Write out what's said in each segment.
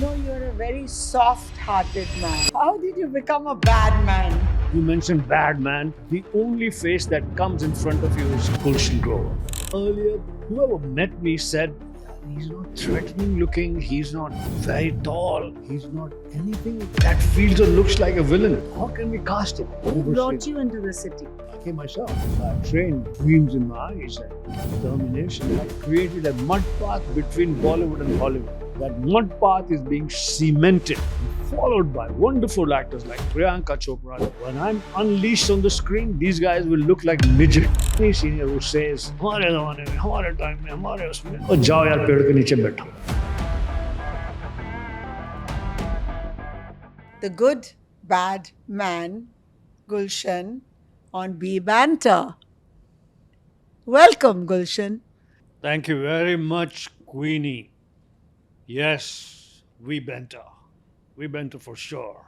know, you're a very soft-hearted man. How did you become a bad man? You mentioned Bad Man. The only face that comes in front of you is Gulshan Grover. Earlier, whoever met me said, he's not threatening looking, he's not very tall, he's not anything that feels or looks like a villain. How can we cast him? Who brought you into the city? I came myself. I trained dreams in my eyes and determination. I created a mud path between Bollywood and Hollywood. That mud path is being cemented, followed by wonderful actors like Priyanka Chopra. When I'm unleashed on the screen, these guys will look like midget. Any senior who says, "हमारे ज़माने में, हमारे time में, हमारे उसमें," और जाओ यार पेड़ के नीचे बैठो. The good, bad man, Gulshan, on BiE Banter. Welcome, Gulshan. Thank you very much, Queenie. Yes, BiE Banter. BiE Banter for sure.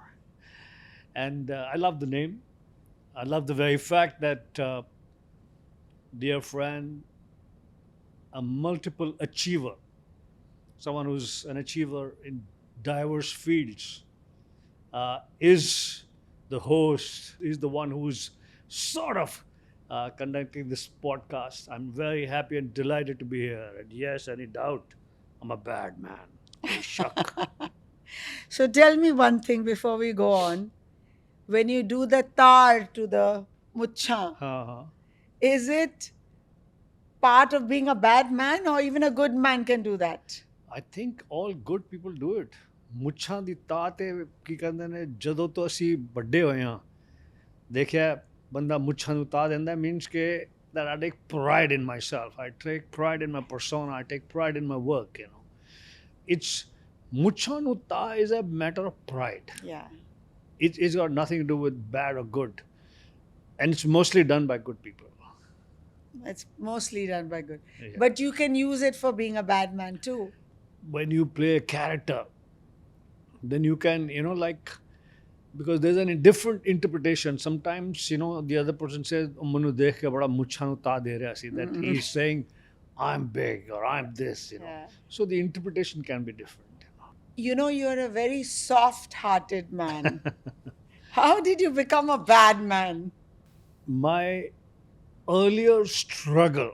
And I love the name. I love the very fact that, dear friend, a multiple achiever, someone who's an achiever in diverse fields, is the host, is the one who's sort of conducting this podcast. I'm very happy and delighted to be here. And yes, any doubt, I'm a bad man. Shuck. So tell me one thing before we go on. When you do the tar to the mucha, Uh-huh. is it part of being a bad man, or even a good man can do that? I think all good people do it. ਮੁੱਛਾਂ ਦੀ ਤਾਹ ਤੇ ਕੀ ਕਹਿੰਦੇ ਨੇ ਜਦੋਂ ਤੋਂ ਅਸੀਂ ਵੱਡੇ ਹੋਏ ਹਾਂ ਦੇਖਿਆ ਬੰਦਾ ਮੁੱਛਾਂ ਨੂੰ ਤਾਹ ਦਿੰਦਾ means ਕਿ that I take pride in myself. I take pride in my persona. I take pride in my work, you know. It's ਮੁੱਛਾਂ ਨੂੰ ਤਾਹ is a matter of pride. Yeah. It's got nothing to do with bad or good. And it's mostly done by good people. It's mostly done by good. Yeah. But you can use it for being a bad man too. When you play a character, then you can, like, because there's a different interpretation. Sometimes, the other person says, "Manu dekh ke bada muchha nu taa de raha si," that he's saying, "I'm big" or "I'm this," Yeah. So the interpretation can be different. You know, you're a very soft-hearted man. How did you become a bad man? My earlier struggle,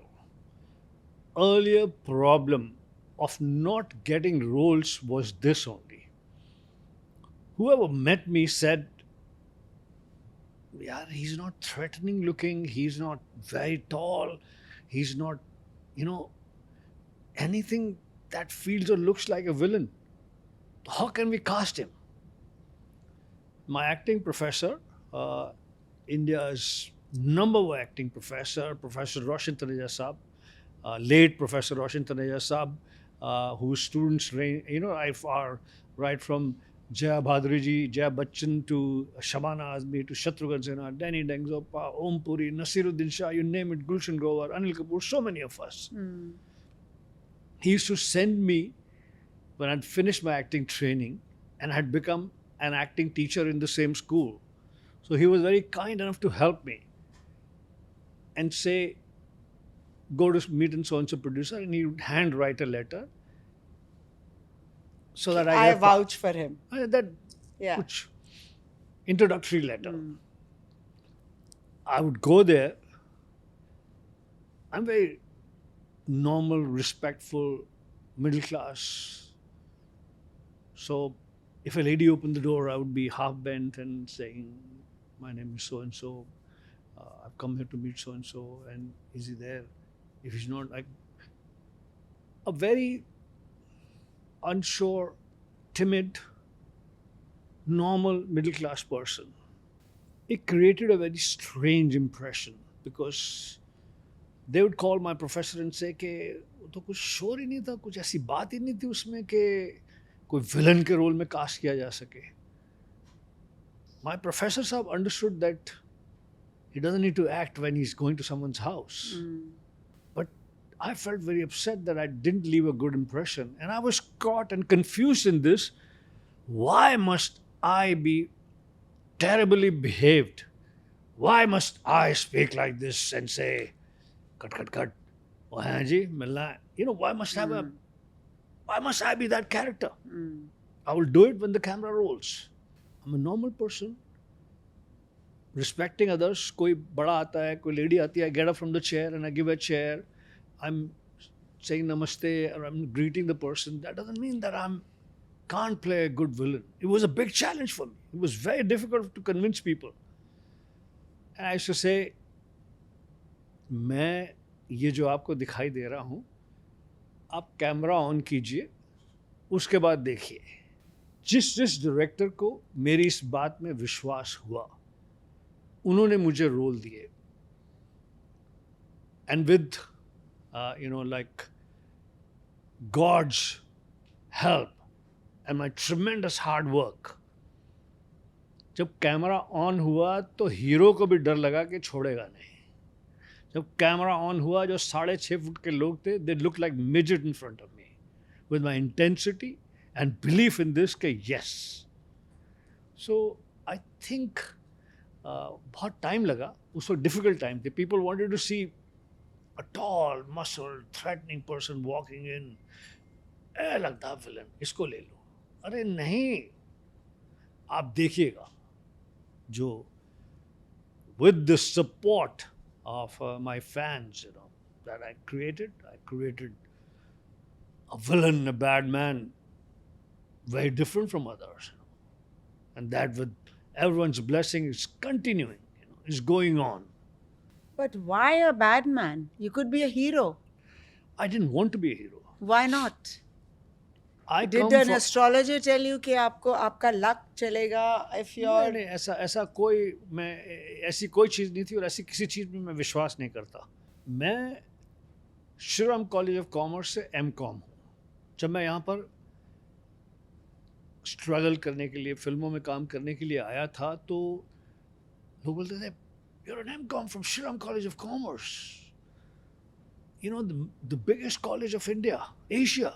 earlier problem of not getting roles was this only. Whoever met me said, "Yeah, he's not threatening looking, he's not very tall, he's not, anything that feels or looks like a villain. How can we cast him?" My acting professor, India's number one acting professor, Professor Roshan Taneja Saab, late Professor Roshan Taneja Saab, whose students are right from Jaya Bhadri ji, Jaya Bachchan to Shabana Azmi to Shatrughan Sinha, Danny Dengzopa, Om Puri, Nasiruddin Shah, you name it, Gulshan Grover, Anil Kapoor, so many of us. He used to send me when I'd finished my acting training and had become an acting teacher in the same school. So he was very kind enough to help me and say, "Go to meet and so-and-so producer," and he would handwrite a letter so that I vouch for him. That Yeah. which introductory letter. I would go there. I'm very normal, respectful, middle class. So if a lady opened the door, I would be half bent and saying, "My name is so-and-so. I've come here to meet so-and-so, and is he there? If he's not," like a very unsure, timid, normal middle class person. It created a very strange impression because they would call my professor and say कि तो कुछ शोर ही नहीं था, कुछ ऐसी बात ही नहीं थी उसमें कि कोई विलन के रोल में कास्ट किया जा सके. My professor साहब understood that he doesn't need to act when he's going to someone's house. But I felt very upset that I didn't leave a good impression. And I was caught and confused in this. Why must I be terribly behaved? Why must I speak like this and say, "Cut, cut, cut. Oh, haan ji, milna hai." Why must I be that character? I will do it when the camera rolls. I'm a normal person, respecting others. कोई बड़ा आता है, कोई lady आती है, I get up from the chair and I give a chair. I'm saying namaste or I'm greeting the person. That doesn't mean that I'm can't play a good villain. It was a big challenge for me. It was very difficult to convince people. And I used to say, मैं ये जो आपको दिखाई दे रहा हूँ, आप camera on कीजिए, उसके बाद देखिए. जिस जिस डायरेक्टर को मेरी इस बात में विश्वास हुआ, उन्होंने मुझे रोल दिए. And with, like God's help and my tremendous hard work, जब कैमरा ऑन हुआ तो हीरो को भी डर लगा कि छोड़ेगा नहीं. जब कैमरा ऑन हुआ, जो 6.5 फुट के लोग थे, they look like midget in front of me with my intensity and belief in this के यस. सो आई थिंक बहुत टाइम लगा. उस वक्त डिफिकल्ट टाइम थे. People wanted to see a tall muscle threatening person walking in. ए लगता villain, इसको ले लो. अरे नहीं, आप देखिएगा, जो with the support of my fans, that I created a villain, a bad man, very different from others, and that with everyone's blessing is continuing, is going on. But why a bad man? You could be a hero. I didn't want to be a hero. Why not? I Did come an from astrologer tell you कि आपको आपका luck चलेगा if you're नहीं, ऐसा कोई, मैं ऐसी कोई चीज़ नहीं थी और ऐसी किसी चीज़ में मैं विश्वास नहीं करता. मैं श्रीराम कॉलेज ऑफ कॉमर्स से M.Com हूँ. जब मैं यहाँ पर स्ट्रगल करने के लिए, फिल्मों में काम करने के लिए आया था, तो लोग बोलते थे, you're an M.Com from Shriram College of Commerce, the biggest college of India, Asia,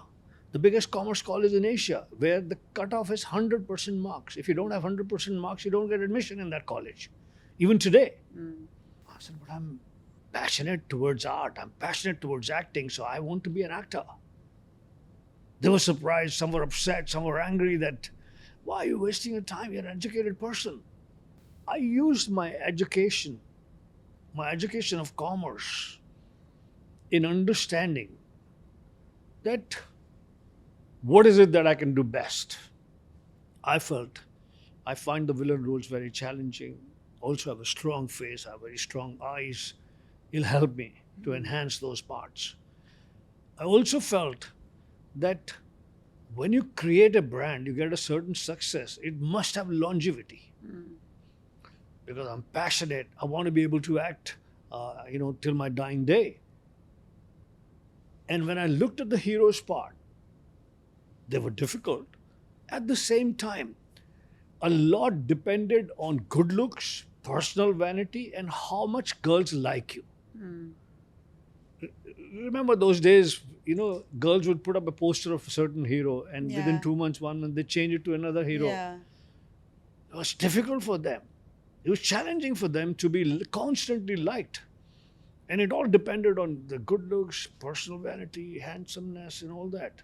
the biggest commerce college in Asia, where the cutoff is 100% marks. If you don't have 100% marks, you don't get admission in that college, even today. I said, but I'm passionate towards art. I'm passionate towards acting, so I want to be an actor. They were surprised, some were upset, some were angry that, why are you wasting your time? You're an educated person. I used my education of commerce, in understanding that what is it that I can do best. I felt I find the villain roles very challenging. Also have a strong face, I have very strong eyes. It'll help me to enhance those parts. I also felt that when you create a brand, you get a certain success, it must have longevity. Because I'm passionate, I want to be able to act, till my dying day. And when I looked at the hero's part, they were difficult. At the same time, a lot depended on good looks, personal vanity, and how much girls like you. Remember those days, girls would put up a poster of a certain hero, and within 2 months, 1 month, they change it to another hero. Yeah. It was difficult for them. It was challenging for them to be constantly liked. And it all depended on the good looks, personal vanity, handsomeness, and all that.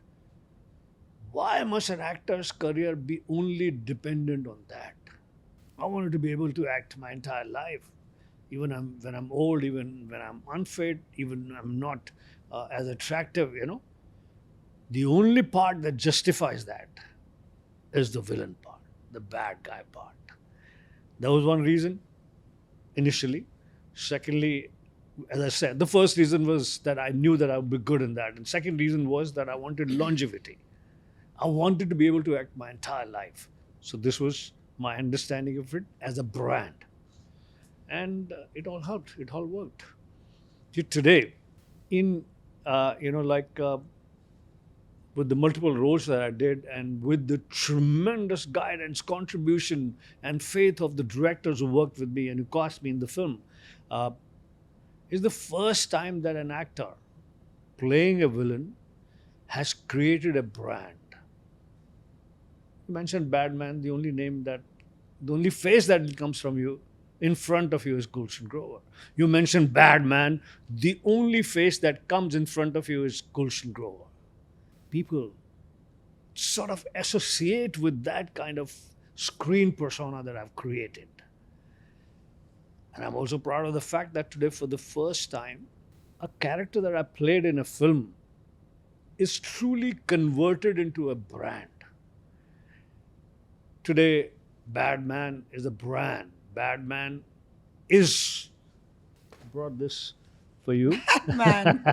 Why must an actor's career be only dependent on that? I wanted to be able to act my entire life, even when I'm old, even when I'm unfit, even when I'm not as attractive, The only part that justifies that is the villain part, the bad guy part. That was one reason initially. Secondly, as I said, the first reason was that I knew that I would be good in that. And second reason was that I wanted longevity. I wanted to be able to act my entire life. So this was my understanding of it as a brand. And it all helped. It all worked. See, today, in, with the multiple roles that I did and with the tremendous guidance, contribution, and faith of the directors who worked with me and who cast me in the film, is the first time that an actor playing a villain has created a brand. You mentioned Bad Man, the only face that comes from you, in front of you, is Gulshan Grover. You mentioned Bad Man, the only face that comes in front of you is Gulshan Grover. People sort of associate with that kind of screen persona that I've created. And I'm also proud of the fact that today, for the first time, a character that I played in a film is truly converted into a brand. Today, Bad Man is a brand. Bad Man is. I brought this for you. Man,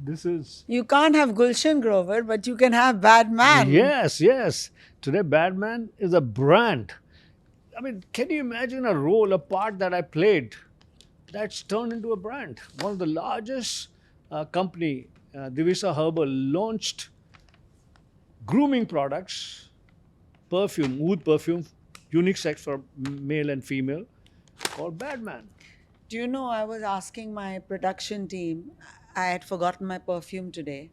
This is. you can't have Gulshan Grover, but you can have Bad Man. Yes, yes. Today, Bad Man is a brand. I mean, can you imagine a role, a part that I played that's turned into a brand? One of the largest company, Divisa Herbal, launched grooming products, perfume, oud perfume, unisex for male and female, called Bad Man. Do you know, I was asking my production team, I had forgotten my perfume today.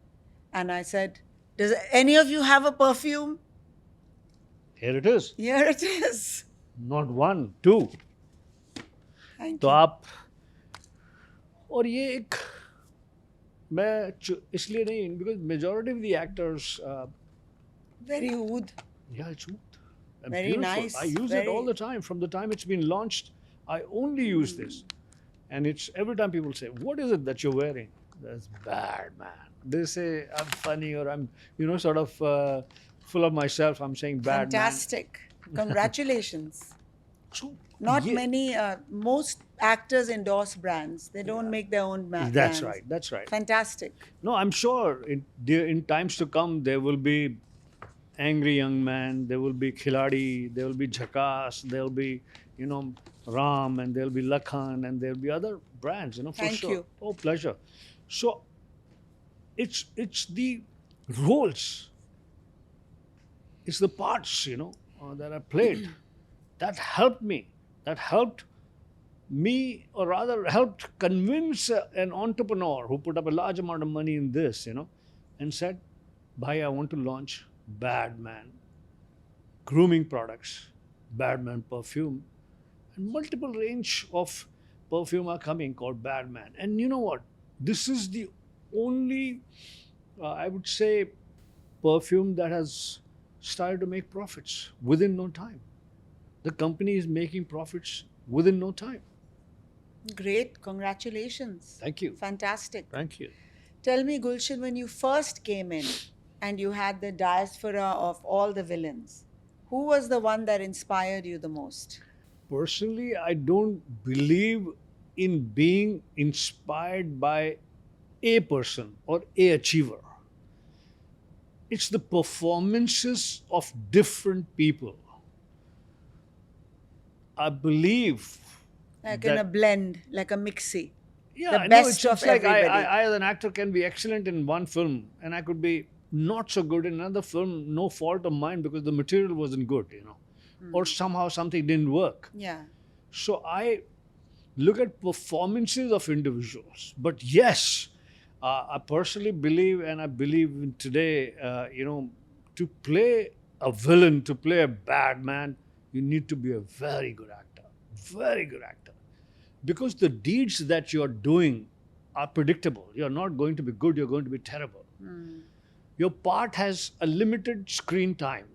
And I said, does any of you have a perfume? Here it is. Here it is. Not one, two. Thank तो you. आप और ये एक इसलिए नहीं because majority of the actors Very oud. yeah, it's good. And Very beautiful. nice. I use it all the time. From the time it's been launched, I only use this. And it's every time people say, "What is it that you're wearing?" That's Bad Man. They say I'm funny or I'm, sort of full of myself. I'm saying Bad Fantastic. Congratulations. Man. So Not yeah, many, most actors endorse brands. They don't make their own brands. that's right. That's right. Fantastic. No, I'm sure in times to come there will be angry young man, there will be Khiladi, there will be Jhakas, there will be, Ram, and there will be Lakhan, and there will be other brands, for Thank sure. you. Oh, pleasure. So it's the roles, it's the parts, that I played that helped me, that helped me, or rather helped convince an entrepreneur who put up a large amount of money in this, and said, "Bhai, I want to launch Bad Man grooming products, Bad Man perfume, and multiple range of perfume are coming called Bad Man." And you know what? This is the only, I would say, perfume that has started to make profits within no time. The company is making profits within no time. Great. Congratulations. Thank you. Fantastic. Thank you. Tell me, Gulshan, when you first came in and you had the diaspora of all the villains, who was the one that inspired you the most? Personally, I don't believe in being inspired by a person or a achiever. It's the performances of different people. I believe Like in a blend, like a mixie. yeah, the I know best it's of like everybody. I as an actor can be excellent in one film and I could be not so good in another film, no fault of mine because the material wasn't good, or somehow something didn't work. Yeah. So I look at performances of individuals. But yes, I personally believe, and I believe in today, to play a villain, to play a bad man, you need to be a very good actor. Very good actor. Because the deeds that you're doing are predictable. You're not going to be good, you're going to be terrible. Your part has a limited screen time.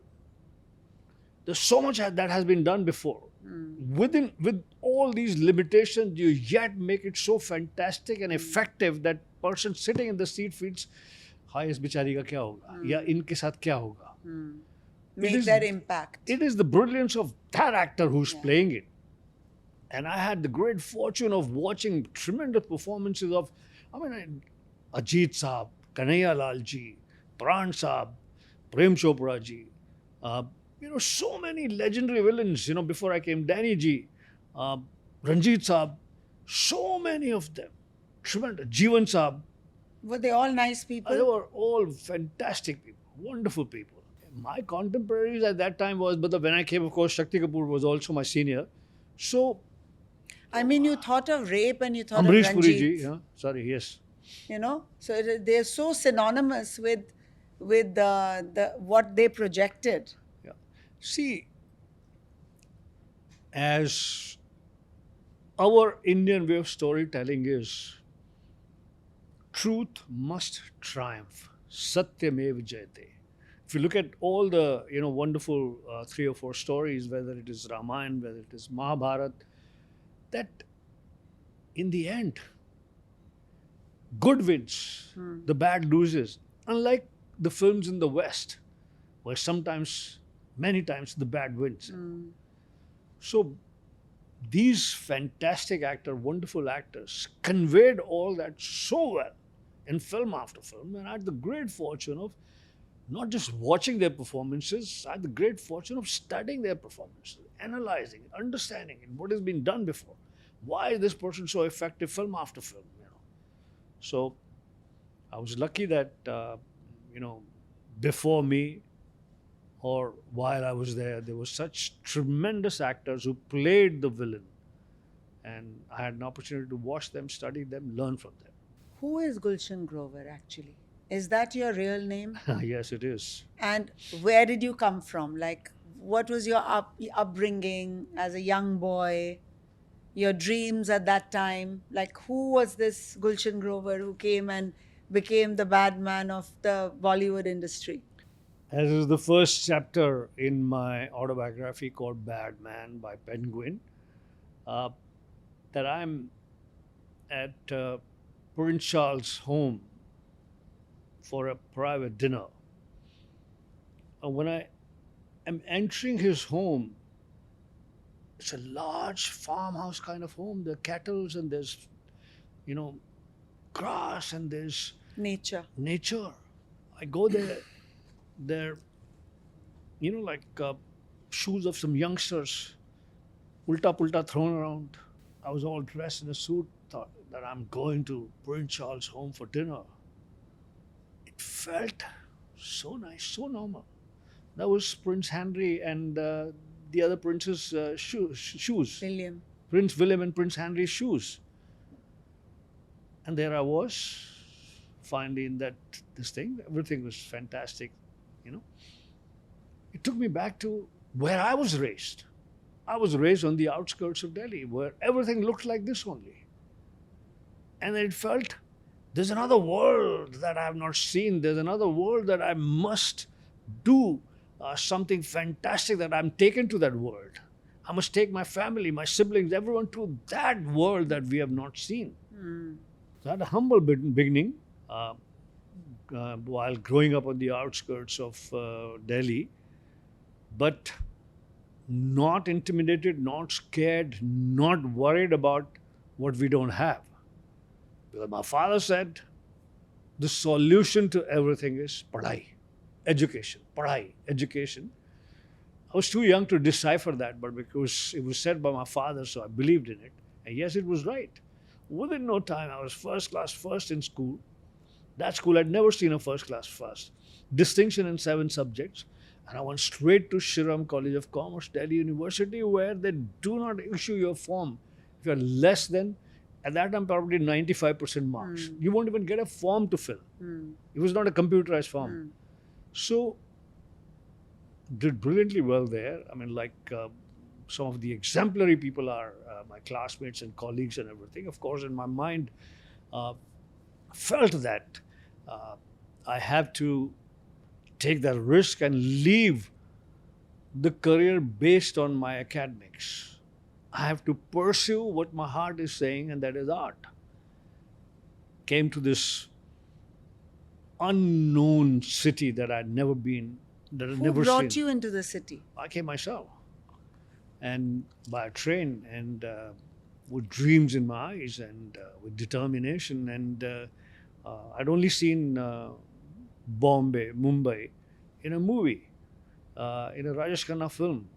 There's so much that has been done before. With all these limitations, you yet make it so fantastic and effective that person sitting in the seat feels, "Hi, is bichari ka kya hoga? Ya inke sath kya hoga?" Make that impact. It is the brilliance of that actor who's playing it. And I had the great fortune of watching tremendous performances of, Ajit Saab, Kanhaiya Lal ji, Pran Saab, Prem Chopra ji, so many legendary villains, before I came, Danny ji, Ranjit Saab, so many of them, tremendous, Jeevan Saab. Were they all nice people? They were all fantastic people, wonderful people. My contemporaries at that time but when I came, of course, Shakti Kapoor was also my senior. So, I mean, you thought of rape and you thought Amrish of Puri Ranjit. ji, sorry, yes. So they're so synonymous with the what they projected. Yeah. See, as our Indian way of storytelling is, truth must triumph. Satyamev Jayate. if you look at all the wonderful 3 or 4 stories, whether it is Ramayana, whether it is Mahabharata, that in the end, good wins, the bad loses. Unlike the films in the West, where sometimes, many times, the bad wins. So these fantastic actors, wonderful actors, conveyed all that so well in film after film, and I had the great fortune of not just watching their performances, I had the great fortune of studying their performances, analyzing it, understanding it, what has been done before. Why is this person so effective film after film? So I was lucky that, before me or while I was there were such tremendous actors who played the villain. And I had an opportunity to watch them, study them, learn from Who is Gulshan Grover actually? Is that your real name? them. Yes, it is. And where did you come from? Like, what was your upbringing as a young boy? Your dreams at that time? Like, who was this Gulshan Grover who came and became the bad man of the Bollywood industry? As is the first chapter in my autobiography called Bad Man by Penguin, uh, that I'm at Prince Charles' home for a private dinner. And when I am entering his home, it's a large farmhouse kind of home. There are cattle and there's, you know, grass and there's Nature. nature. I go there, they're, like shoes of some youngsters, ulta pulta thrown around. I was all dressed in a suit, thought that I'm going to Prince Charles' home for dinner. It felt so nice, so normal. That was Prince Henry and the other prince's shoes. William. Prince William and Prince Henry's shoes. And there I was, finding that this thing, everything was fantastic, It took me back to where I was raised. I was raised on the outskirts of Delhi, where everything looked like this only. And it felt there's another world that I have not seen. There's another world that I must do something fantastic, that I'm taken to that world. I must take my family, my siblings, everyone to that world that we have not seen. So I had a humble beginning while growing up on the outskirts of Delhi, but not intimidated, not scared, not worried about what we don't have. Because my father said the solution to everything is padhai, education, padhai, education. I was too young to decipher that, but because it was said by my father, so I believed in it. And yes, it was right. Within no time, I was first class first in school. That school, I'd never seen a first class first. Distinction in 7 subjects. And I went straight to Shriram College of Commerce, Delhi University, where they do not issue your form if you're less than, at that time, probably 95% marks. You won't even get a form to fill. It was not a computerized form. So, did brilliantly well there. I mean, like some of the exemplary people are my classmates and colleagues and everything. Of course, in my mind, felt that I have to take that risk and leave the career based on my academics. I have to pursue what my heart is saying, and that is art. Came to this unknown city that I'd never been, that I'd never seen. Who brought you into the city? I came myself, and by a train, and with dreams in my eyes, and with determination. And I'd only seen Bombay, Mumbai, in a movie, in a Rajesh Khanna film,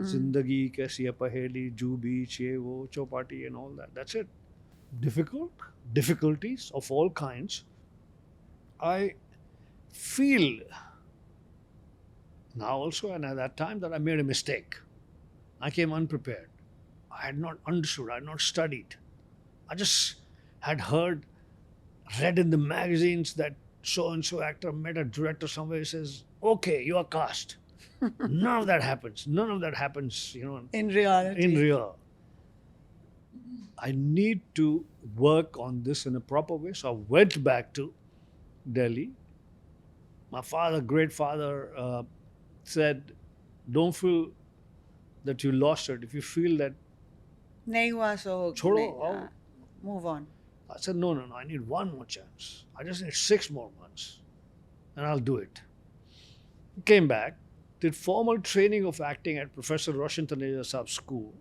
Zindagi Kaisi Hai Paheli, Jubi, Chevo, Chopati, and all that. That's it. Difficulties of all kinds. I feel now also, and at that time, that I made a mistake. I came unprepared. I had not understood, I had not studied. I just had heard, read in the magazines that so-and-so actor met a director somewhere, he says, okay, you are cast. None of that happens. None of that happens, In reality. in real. I need to work on this in a proper way. So I went back to Delhi, My father, great father, said, "Don't feel that you lost it. If you feel that, नहीं हुआ सो छोड़ो नहीं, आओ." move on. I said, "No, no, no. I need one more chance. I just need 6 more months, and I'll do it." Came back, did formal training of acting at Professor Roshan Taneja Saab's school.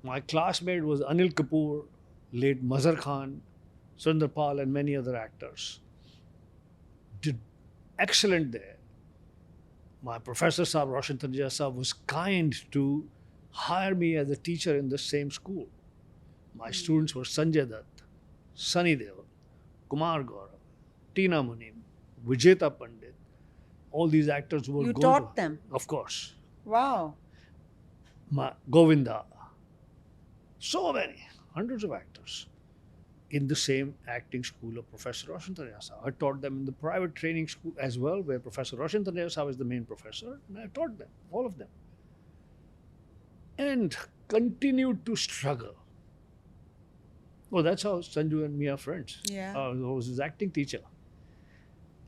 My classmate was Anil Kapoor, late Mazhar Khan, Sundar Pal, and many other actors. Did excellent there. My professor Saab, Roshan Taneja Saab, was kind to hire me as a teacher in the same school. My students were Sanjay Dutt, Sunny Deol, Kumar Gaurav, Tina Munim, Vijeta Pandit. All these actors who were You going taught to, them? of course. Wow. Govinda. So many, hundreds of actors in the same acting school of Professor Roshan Taneja Saab. I taught them in the private training school as well, where Professor Roshan Taneja Saab is the main professor, and I taught them, all of them. And continued to struggle. Oh, that's how Sanju and me are friends. Yeah. I was his acting teacher.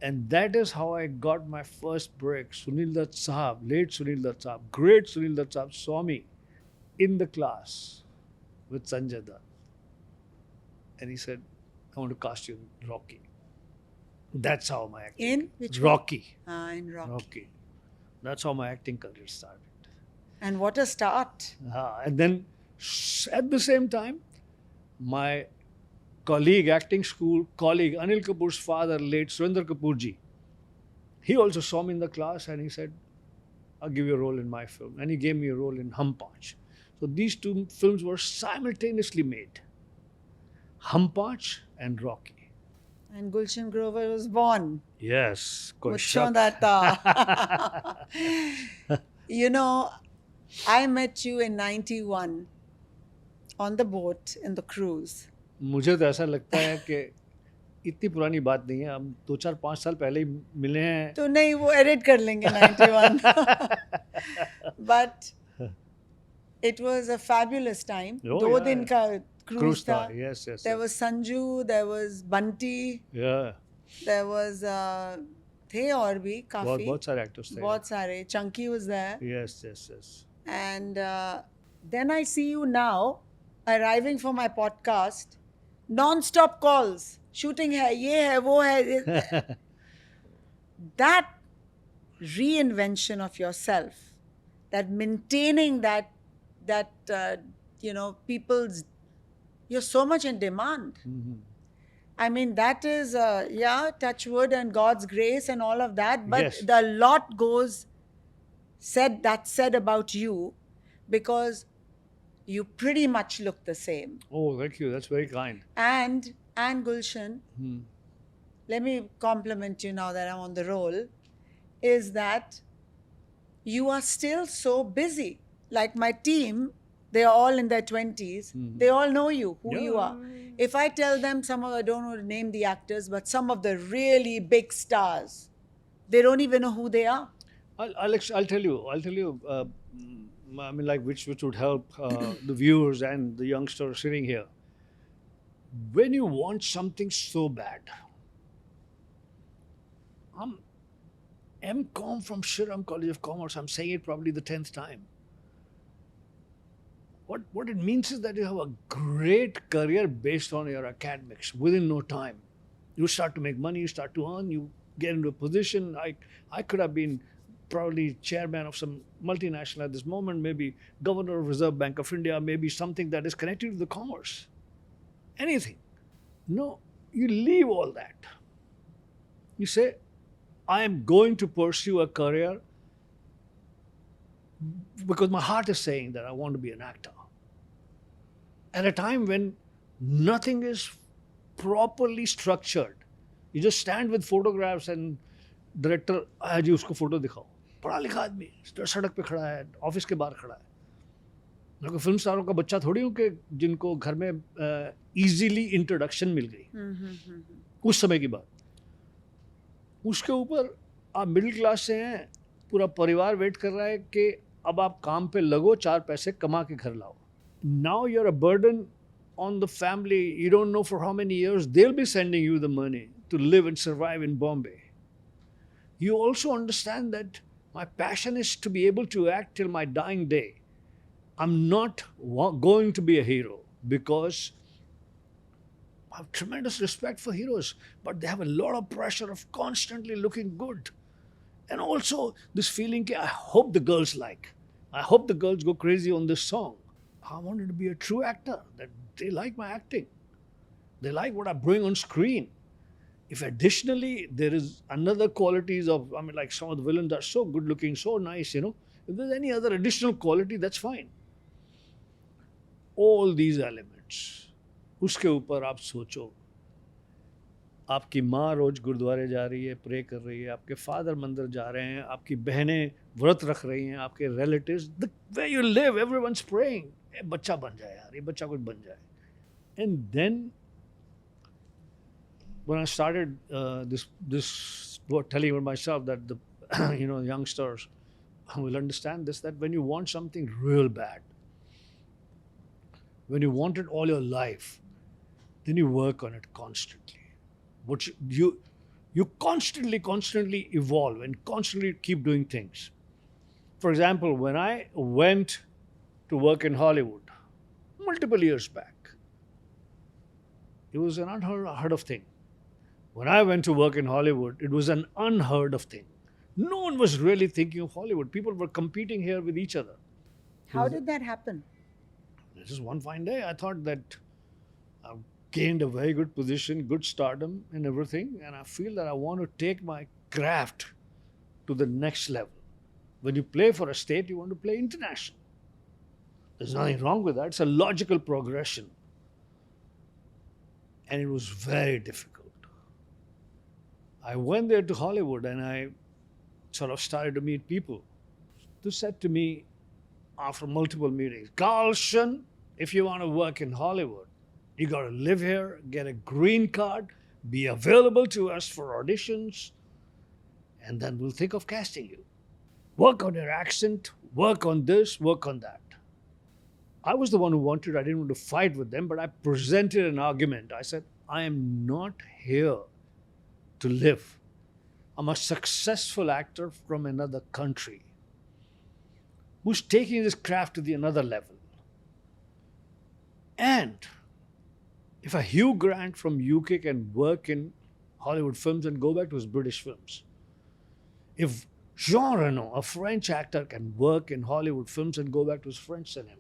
And that is how I got my first break. Sunil Dutt Saab, late Sunil Dutt Saab, great Sunil Dutt Saab, saw me in the class with Sanjay Dutt. And he said, "I want to cast you in Rocky." That's how my acting. In which one? Rocky. In Rocky. Rocky. That's how my acting career started. And what a start. And then at the same time, my colleague, acting school colleague, Anil Kapoor's father, late Surinder Kapoor ji, he also saw me in the class and he said, "I'll give you a role in my film." And he gave me a role in Hum Paanch. So these two films were simultaneously made. Hum Paanch and Rocky. And Gulshan Grover was born. Yes. koi Muchcho shak. data. You know, I met you in 91 on the boat in the cruise. मुझे तो ऐसा लगता है कि इतनी पुरानी बात नहीं है, हम 2-4-5 साल पहले ही मिले हैं. तो नहीं, वो एडिट कर लेंगे 91. But it was a fabulous time. Oh, 2 yeah, दिन का cruise Cruise था. था. Yes, yes. There yes. was Sanju, there was Bunty, Yeah. there was थे और भी काफी. बहुत सारे एक्टर्स थे. बहुत सारे. Chunky was there. Yes, yes, yes. And then I see you now arriving for my podcast, non-stop calls, shooting hai, ye hai, wo hai. That reinvention of yourself, that maintaining that people's, you're so much in demand. Mhm. I mean, that is, touch wood and God's grace and all of that, but Yes. the lot goes said about you, because you pretty much look the same. Oh, thank you. That's very kind. And Gulshan, Hmm. let me compliment you now that I'm on the roll, is that you are still so busy. Like my team, they are all in their 20s. They all know you, who you are. If I tell them I don't know to name the actors, but some of the really big stars, they don't even know who they are. I'll tell you. I mean, like which would help the viewers and the youngsters sitting here. When you want something so bad, I'm MCom from Shriram College of Commerce. I'm saying it probably the 10th time. What it means is that you have a great career based on your academics. Within no time, you start to make money, you start to earn, you get into a position. I could have been probably chairman of some multinational at this moment, maybe governor of Reserve Bank of India, maybe something that is connected to the commerce. Anything. No, you leave all that. You say, I am going to pursue a career because my heart is saying that I want to be an actor. At a time when nothing is properly structured. You just stand with photographs and director, आया जी उसको photo दिखाओ. पढ़ा लिखा आदमी सड़क पे खड़ा है, ऑफिस के बाहर खड़ा है. मैं फिल्म स्टारों का बच्चा थोड़ी हूँ कि जिनको घर में इजीली इंट्रोडक्शन मिल गई. उस समय की बात. उसके ऊपर आप मिडिल क्लास से हैं, पूरा परिवार वेट कर रहा है कि अब आप काम पे लगो, 4 पैसे कमा के घर लाओ. Now you're a burden on the family. You don't know for how many years they'll be sending you the money to live and survive in Bombay. you also understand that my passion is to be able to act till my dying day. I'm not going to be a hero because I have tremendous respect for heroes, but they have a lot of pressure of constantly looking good. And also this feeling, I hope the girls like. I hope the girls go crazy on this song. I wanted to be a true actor, that they like my acting. They like what I bring on screen. If additionally there is another qualities of, I mean, like some of the villains are so good looking, so nice, if there's any other additional quality, that's fine. All these elements, उसके ऊपर आप सोचो, आपकी माँ रोज गुरुद्वारे जा रही है, प्रे कर रही है, आपके फादर मंदिर जा रहे हैं, आपकी बहनें व्रत रख रही हैं, आपके relatives, the way you live, everyone's praying, बच्चा बन जाए यार, ये बच्चा कुछ बन जाए. And then when I started this telling myself that the youngsters will understand this, that when you want something real bad, when you want it all your life, then you work on it constantly. What you constantly evolve and constantly keep doing things. For example, when I went to work in Hollywood multiple years back, it was an unheard of thing. When I went to work in Hollywood, it was an unheard of thing. No one was really thinking of Hollywood. People were competing here with each other. How did that happen? Just one fine day, I thought that I've gained a very good position, good stardom and everything, and I feel that I want to take my craft to the next level. When you play for a state, you want to play international. There's nothing wrong with that. It's a logical progression. And it was very difficult. I went there to Hollywood and I sort of started to meet people. They said to me after multiple meetings, Gulshan, if you want to work in Hollywood, you got to live here, get a green card, be available to us for auditions, and then we'll think of casting you. Work on your accent, work on this, work on that. I was the one who wanted, I didn't want to fight with them, but I presented an argument. I said, I am not here to live. I'm a successful actor from another country who's taking this craft to the another level. And if a Hugh Grant from UK can work in Hollywood films and go back to his British films, if Jean Reno, a French actor, can work in Hollywood films and go back to his French cinema,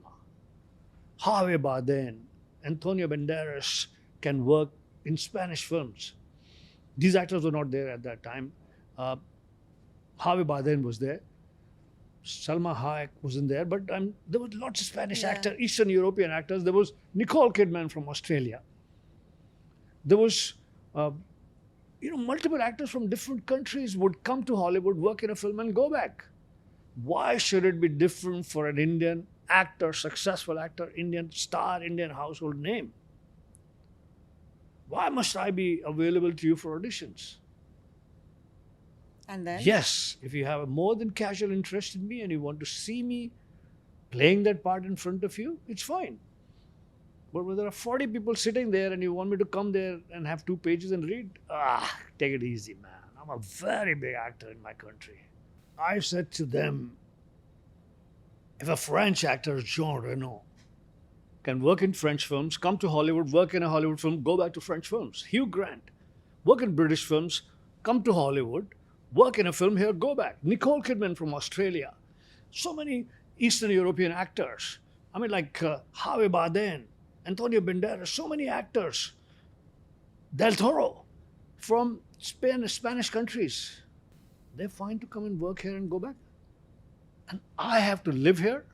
Javier Bardem, Antonio Banderas can work in Spanish films. These actors were not there at that time. Javier Bardem was there. Salma Hayek wasn't there, but there were lots of Spanish actors, Eastern European actors. There was Nicole Kidman from Australia. There was, multiple actors from different countries would come to Hollywood, work in a film, and go back. Why should it be different for an Indian actor, successful actor, Indian star, Indian household name? Why must I be available to you for auditions? And then? Yes, if you have a more than casual interest in me and you want to see me playing that part in front of you, it's fine. But when there are 40 people sitting there and you want me to come there and have 2 pages and read, take it easy, man. I'm a very big actor in my country. I said to them, if a French actor, Jean Reno, can work in French films, come to Hollywood, work in a Hollywood film, go back to French films. Hugh Grant, work in British films, come to Hollywood, work in a film here, go back. Nicole Kidman from Australia. So many Eastern European actors. I mean, like Javier Bardem, Antonio Banderas, so many actors. Del Toro from Spain, Spanish countries. They're fine to come and work here and go back. And I have to live here?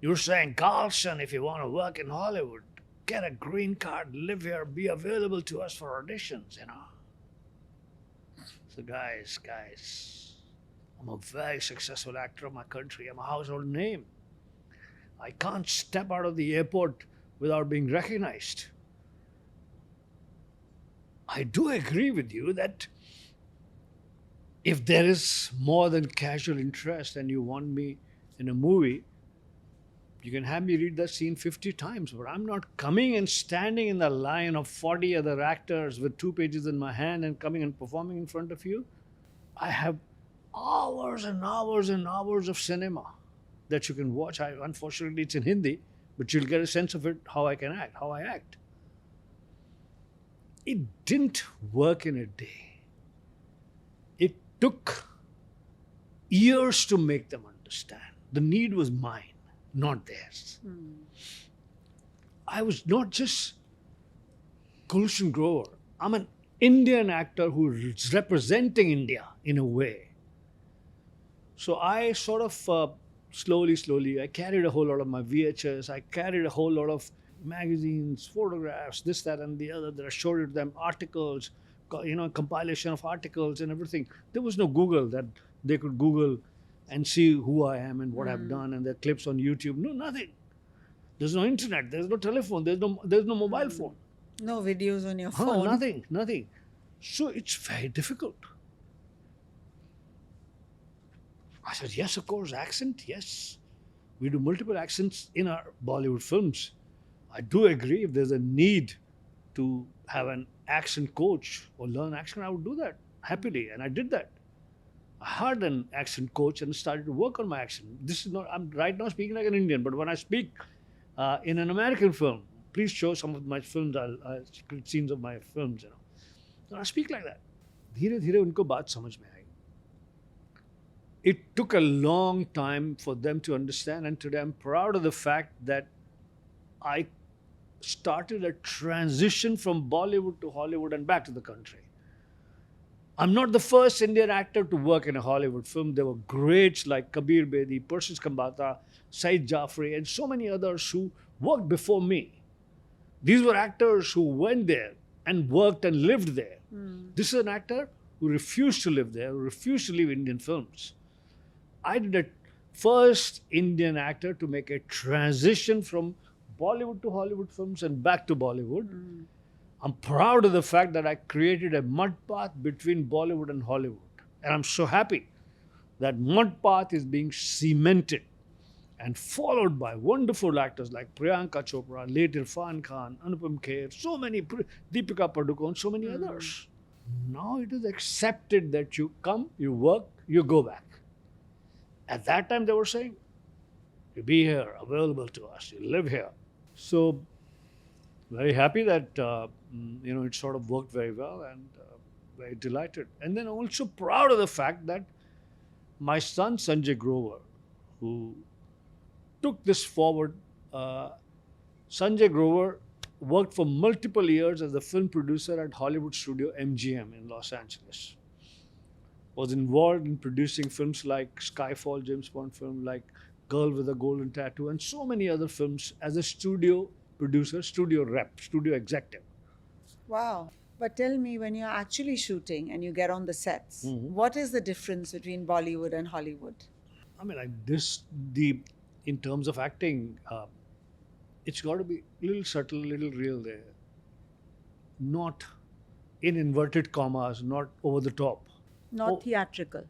You're saying, Gulshan, if you want to work in Hollywood, get a green card, live here, be available to us for auditions, So guys, I'm a very successful actor of my country. I'm a household name. I can't step out of the airport without being recognized. I do agree with you that if there is more than casual interest and you want me in a movie, you can have me read that scene 50 times, but I'm not coming and standing in the line of 40 other actors with 2 pages in my hand and coming and performing in front of you. I have hours and hours and hours of cinema that you can watch. Unfortunately, it's in Hindi, but you'll get a sense of it, how I can act, how I act. It didn't work in a day. It took years to make them understand. The need was mine, not theirs. I was not just Gulshan Grover. I'm an Indian actor who is representing India in a way. So I sort of slowly, I carried a whole lot of my VHS. I carried a whole lot of magazines, photographs, this, that, and the other that I showed it to them, articles, compilation of articles and everything. There was no Google that they could Google and see who I am and what I've done, and there are clips on YouTube. No, nothing. There's no internet. There's no telephone. There's no mobile phone. No videos on your Huh, phone. nothing. So it's very difficult. I said, yes, of course, accent, yes. We do multiple accents in our Bollywood films. I do agree if there's a need to have an accent coach or learn accent, I would do that happily, and I did that. I hired an accent coach and started to work on my accent. This is not, I'm right now speaking like an Indian, but when I speak in an American film, please show some of my films, scenes of my films, And I speak like that. धीरे धीरे उनको बात समझ में आई. It took a long time for them to understand, and today I'm proud of the fact that I started a transition from Bollywood to Hollywood and back to the country. I'm not the first Indian actor to work in a Hollywood film. There were greats like Kabir Bedi, Persis Kambata, Saeed Jaffrey, and so many others who worked before me. These were actors who went there and worked and lived there. This is an actor who refused to live there, who refused to leave Indian films. I did a first Indian actor to make a transition from Bollywood to Hollywood films and back to Bollywood. I'm proud of the fact that I created a mud path between Bollywood and Hollywood. And I'm so happy that mud path is being cemented and followed by wonderful actors like Priyanka Chopra, late Irfan Khan, Anupam Kher, so many, Deepika Padukone, so many others. Now it is accepted that you come, you work, you go back. At that time, they were saying, you be here, available to us, you live here. So, very happy that, it sort of worked very well, and very delighted. And then also proud of the fact that my son, Sanjay Grover, who took this forward, Sanjay Grover worked for multiple years as a film producer at Hollywood studio MGM in Los Angeles. Was involved in producing films like Skyfall, James Bond film, like Girl with a Golden Tattoo, and so many other films as a studio producer, studio rep, studio executive. Wow. But tell me, when you're actually shooting and you get on the sets, what is the difference between Bollywood and Hollywood? I mean, like this, in terms of acting, it's got to be a little subtle, a little real there. Not in inverted commas, not over the top. Not theatrical.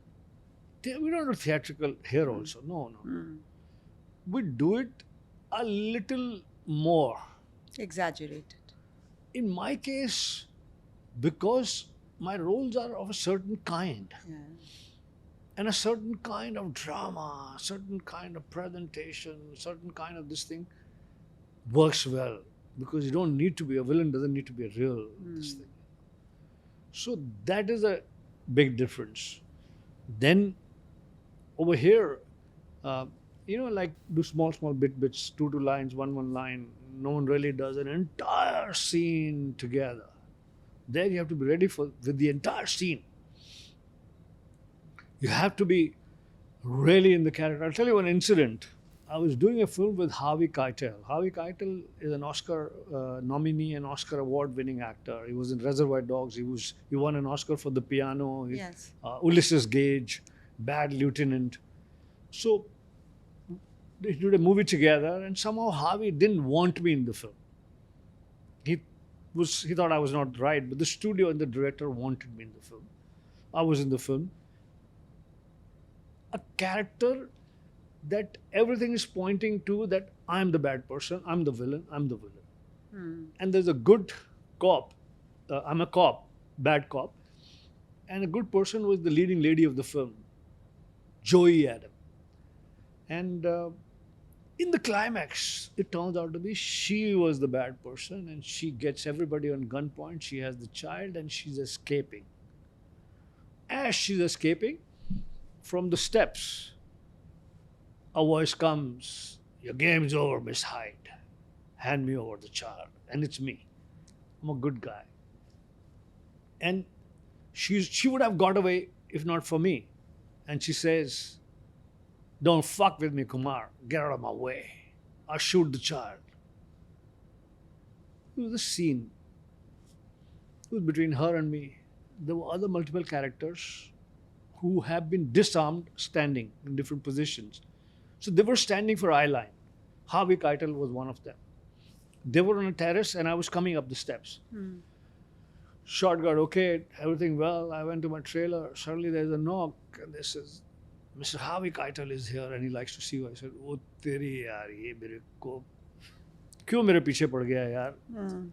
We don't do theatrical here also. No. We do it a little more. Exaggerated. In my case, because my roles are of a certain kind, and a certain kind of drama, a certain kind of presentation, a certain kind of this thing works well, because you don't need to be a villain, doesn't need to be a real this thing. So that is a big difference. Then over here, like do small bits, two lines, one line. No one really does an entire scene together. There you have to be ready with the entire scene. You have to be really in the character. I'll tell you one incident. I was doing a film with Harvey Keitel. Harvey Keitel is an Oscar nominee and Oscar award-winning actor. He was in Reservoir Dogs. He won an Oscar for The Piano. Yes. Ulysses Gage, Bad Lieutenant. So they did a movie together, and somehow Harvey didn't want me in the film. He thought I was not right, but the studio and the director wanted me in the film. I was in the film. A character that everything is pointing to that I'm the bad person, I'm the villain. And there's a good cop, I'm a cop, bad cop, And a good person was the leading lady of the film, Joey Adam. And in the climax, it turns out to be she was the bad person, and she gets everybody on gunpoint. She has the child, and she's escaping. As she's escaping from the steps, a voice comes, "Your game's over, Miss Hyde. Hand me over the child." And it's me. I'm a good guy. And she would have got away if not for me. And she says, "Don't fuck with me, Kumar. Get out of my way. I'll shoot the child." It was a scene. It was between her and me. There were other multiple characters who have been disarmed standing in different positions. So they were standing for eye line. Harvey Keitel was one of them. They were on a terrace and I was coming up the steps. Shot got okay, everything well. I went to my trailer. Suddenly there's a knock and this is Mr. Harvey Keitel is here and he likes to see you. I said, "Oh, teri yaar, ye mere ko kyun mere piche pad gaya yaar?"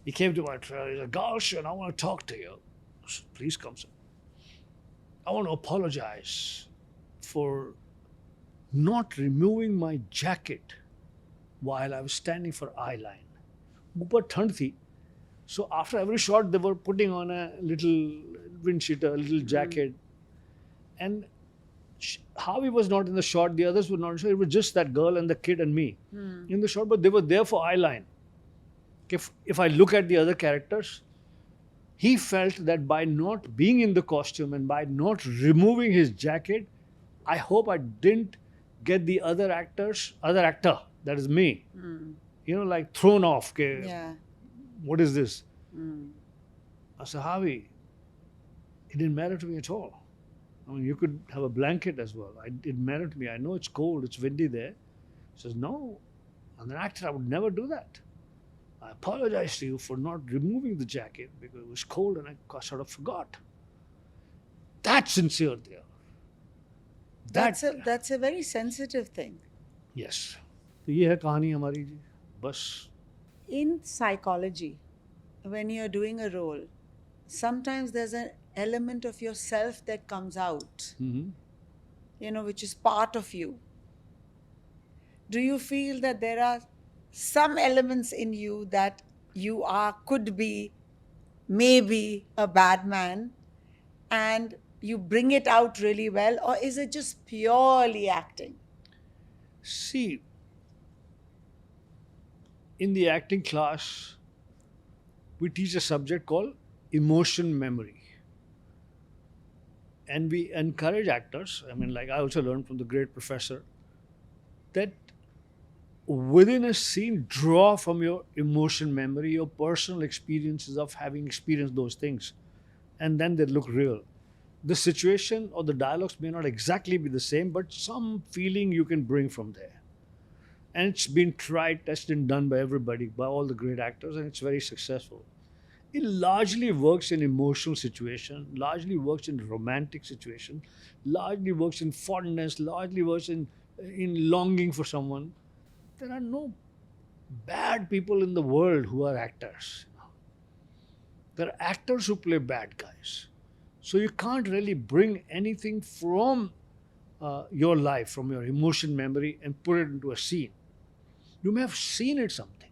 He came to my trailer. He said, "Gulshan, I want to talk to you." I said, "Please come, sir. I want to apologize for not removing my jacket while I was standing for eye line. Upar thand thi. So after every shot, they were putting on a little wind cheater, a little jacket. And Harvey was not in the shot. The others were not sure. It was just that girl and the kid and me in the shot. But they were there for eye line. If I look at the other characters, he felt that by not being in the costume and by not removing his jacket, I hope I didn't get the other actor, that is me, like thrown off. Yeah. What is this? I said, "Harvey, it didn't matter to me at all. I mean, you could have a blanket as well. It didn't matter to me. I know it's cold, it's windy there." He says, "No, I'm an actor, I would never do that. I apologize to you for not removing the jacket because it was cold and I sort of forgot." That's sincere there. That's a very sensitive thing. Yes. तो ये है कहानी हमारी जी. बस. In psychology, when you're doing a role, sometimes there's an element of yourself that comes out, which is part of you. Do you feel that there are some elements in you that you could be maybe a bad man and you bring it out really well, or is it just purely acting? See, in the acting class, we teach a subject called emotion memory. And we encourage actors, I also learned from the great professor, that within a scene, draw from your emotion memory, your personal experiences of having experienced those things, and then they look real. The situation or the dialogues may not exactly be the same, but some feeling you can bring from there. And it's been tried, tested, and done by everybody, by all the great actors, and it's very successful. It largely works in emotional situation, largely works in romantic situation, largely works in fondness, largely works in longing for someone. There are no bad people in the world who are actors. There are actors who play bad guys. So you can't really bring anything from your life, from your emotion memory, and put it into a scene. You may have seen it something.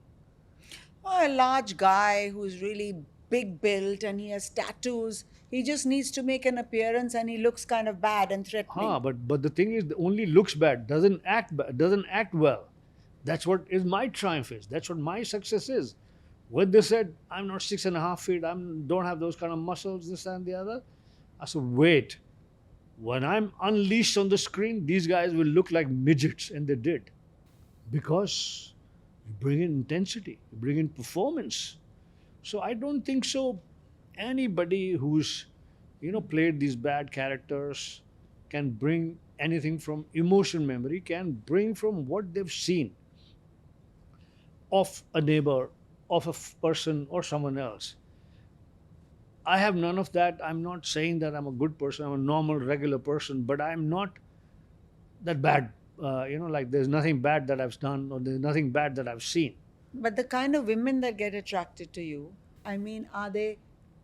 Or a large guy who's really big built and he has tattoos. He just needs to make an appearance and he looks kind of bad and threatening. But the thing is, only looks bad, doesn't act well. That's what is my triumph is. That's what my success is. When they said, "I'm not 6.5 feet, I don't have those kind of muscles, this and the other," I said, "Wait. When I'm unleashed on the screen, these guys will look like midgets," and they did. Because you bring in intensity, you bring in performance. So I don't think so. Anybody who's, played these bad characters can bring anything from emotion memory, can bring from what they've seen of a neighbor, of a person or someone else. I have none of that. I'm not saying that I'm a good person. I'm a normal, regular person, but I'm not that bad. There's nothing bad that I've done or there's nothing bad that I've seen. But the kind of women that get attracted to you, are they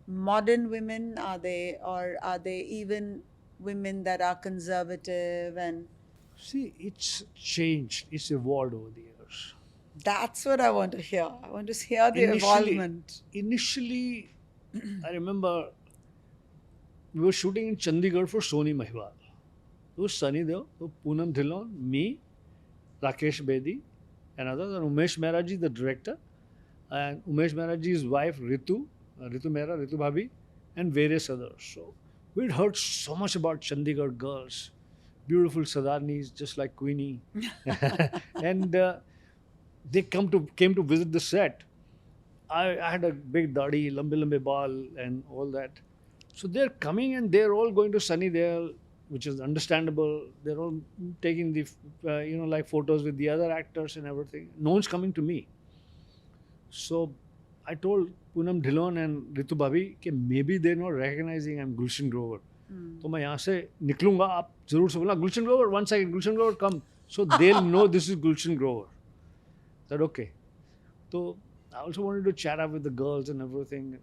modern women, are they, or are they even women that are conservative? And See, it's changed, it's evolved over the years. that's what I want to hear. I want to hear the Initially, evolvement. initially, I remember we were shooting in Chandigarh for Sony Mahwal. It was Sunny Deol, Poonam Dhillon, me, Rakesh Bedi, and others, and Umesh Mehraji, the director, and Umesh Mehraji's wife Ritu, Ritu Mehra, Ritu Bhabhi, and various others. So we'd heard so much about Chandigarh girls, beautiful Sadarnis, just like Queenie, and they came to visit the set. I had a big dadi, lambe lambe baal, and all that. So they're coming and they're all going to Sunnydale, which is understandable. They're all taking the, like photos with the other actors and everything. No one's coming to me. So I told Poonam Dhillon and Ritu Bhabhi कि maybe they're not recognizing I'm Gulshan Grover. तो मैं यहाँ से निकलूंगा आप जरूर से बोलना Gulshan Grover, 1 second, Gulshan Grover, come. So they'll know this is Gulshan Grover. I said okay. So I also wanted to chat up with the girls and everything.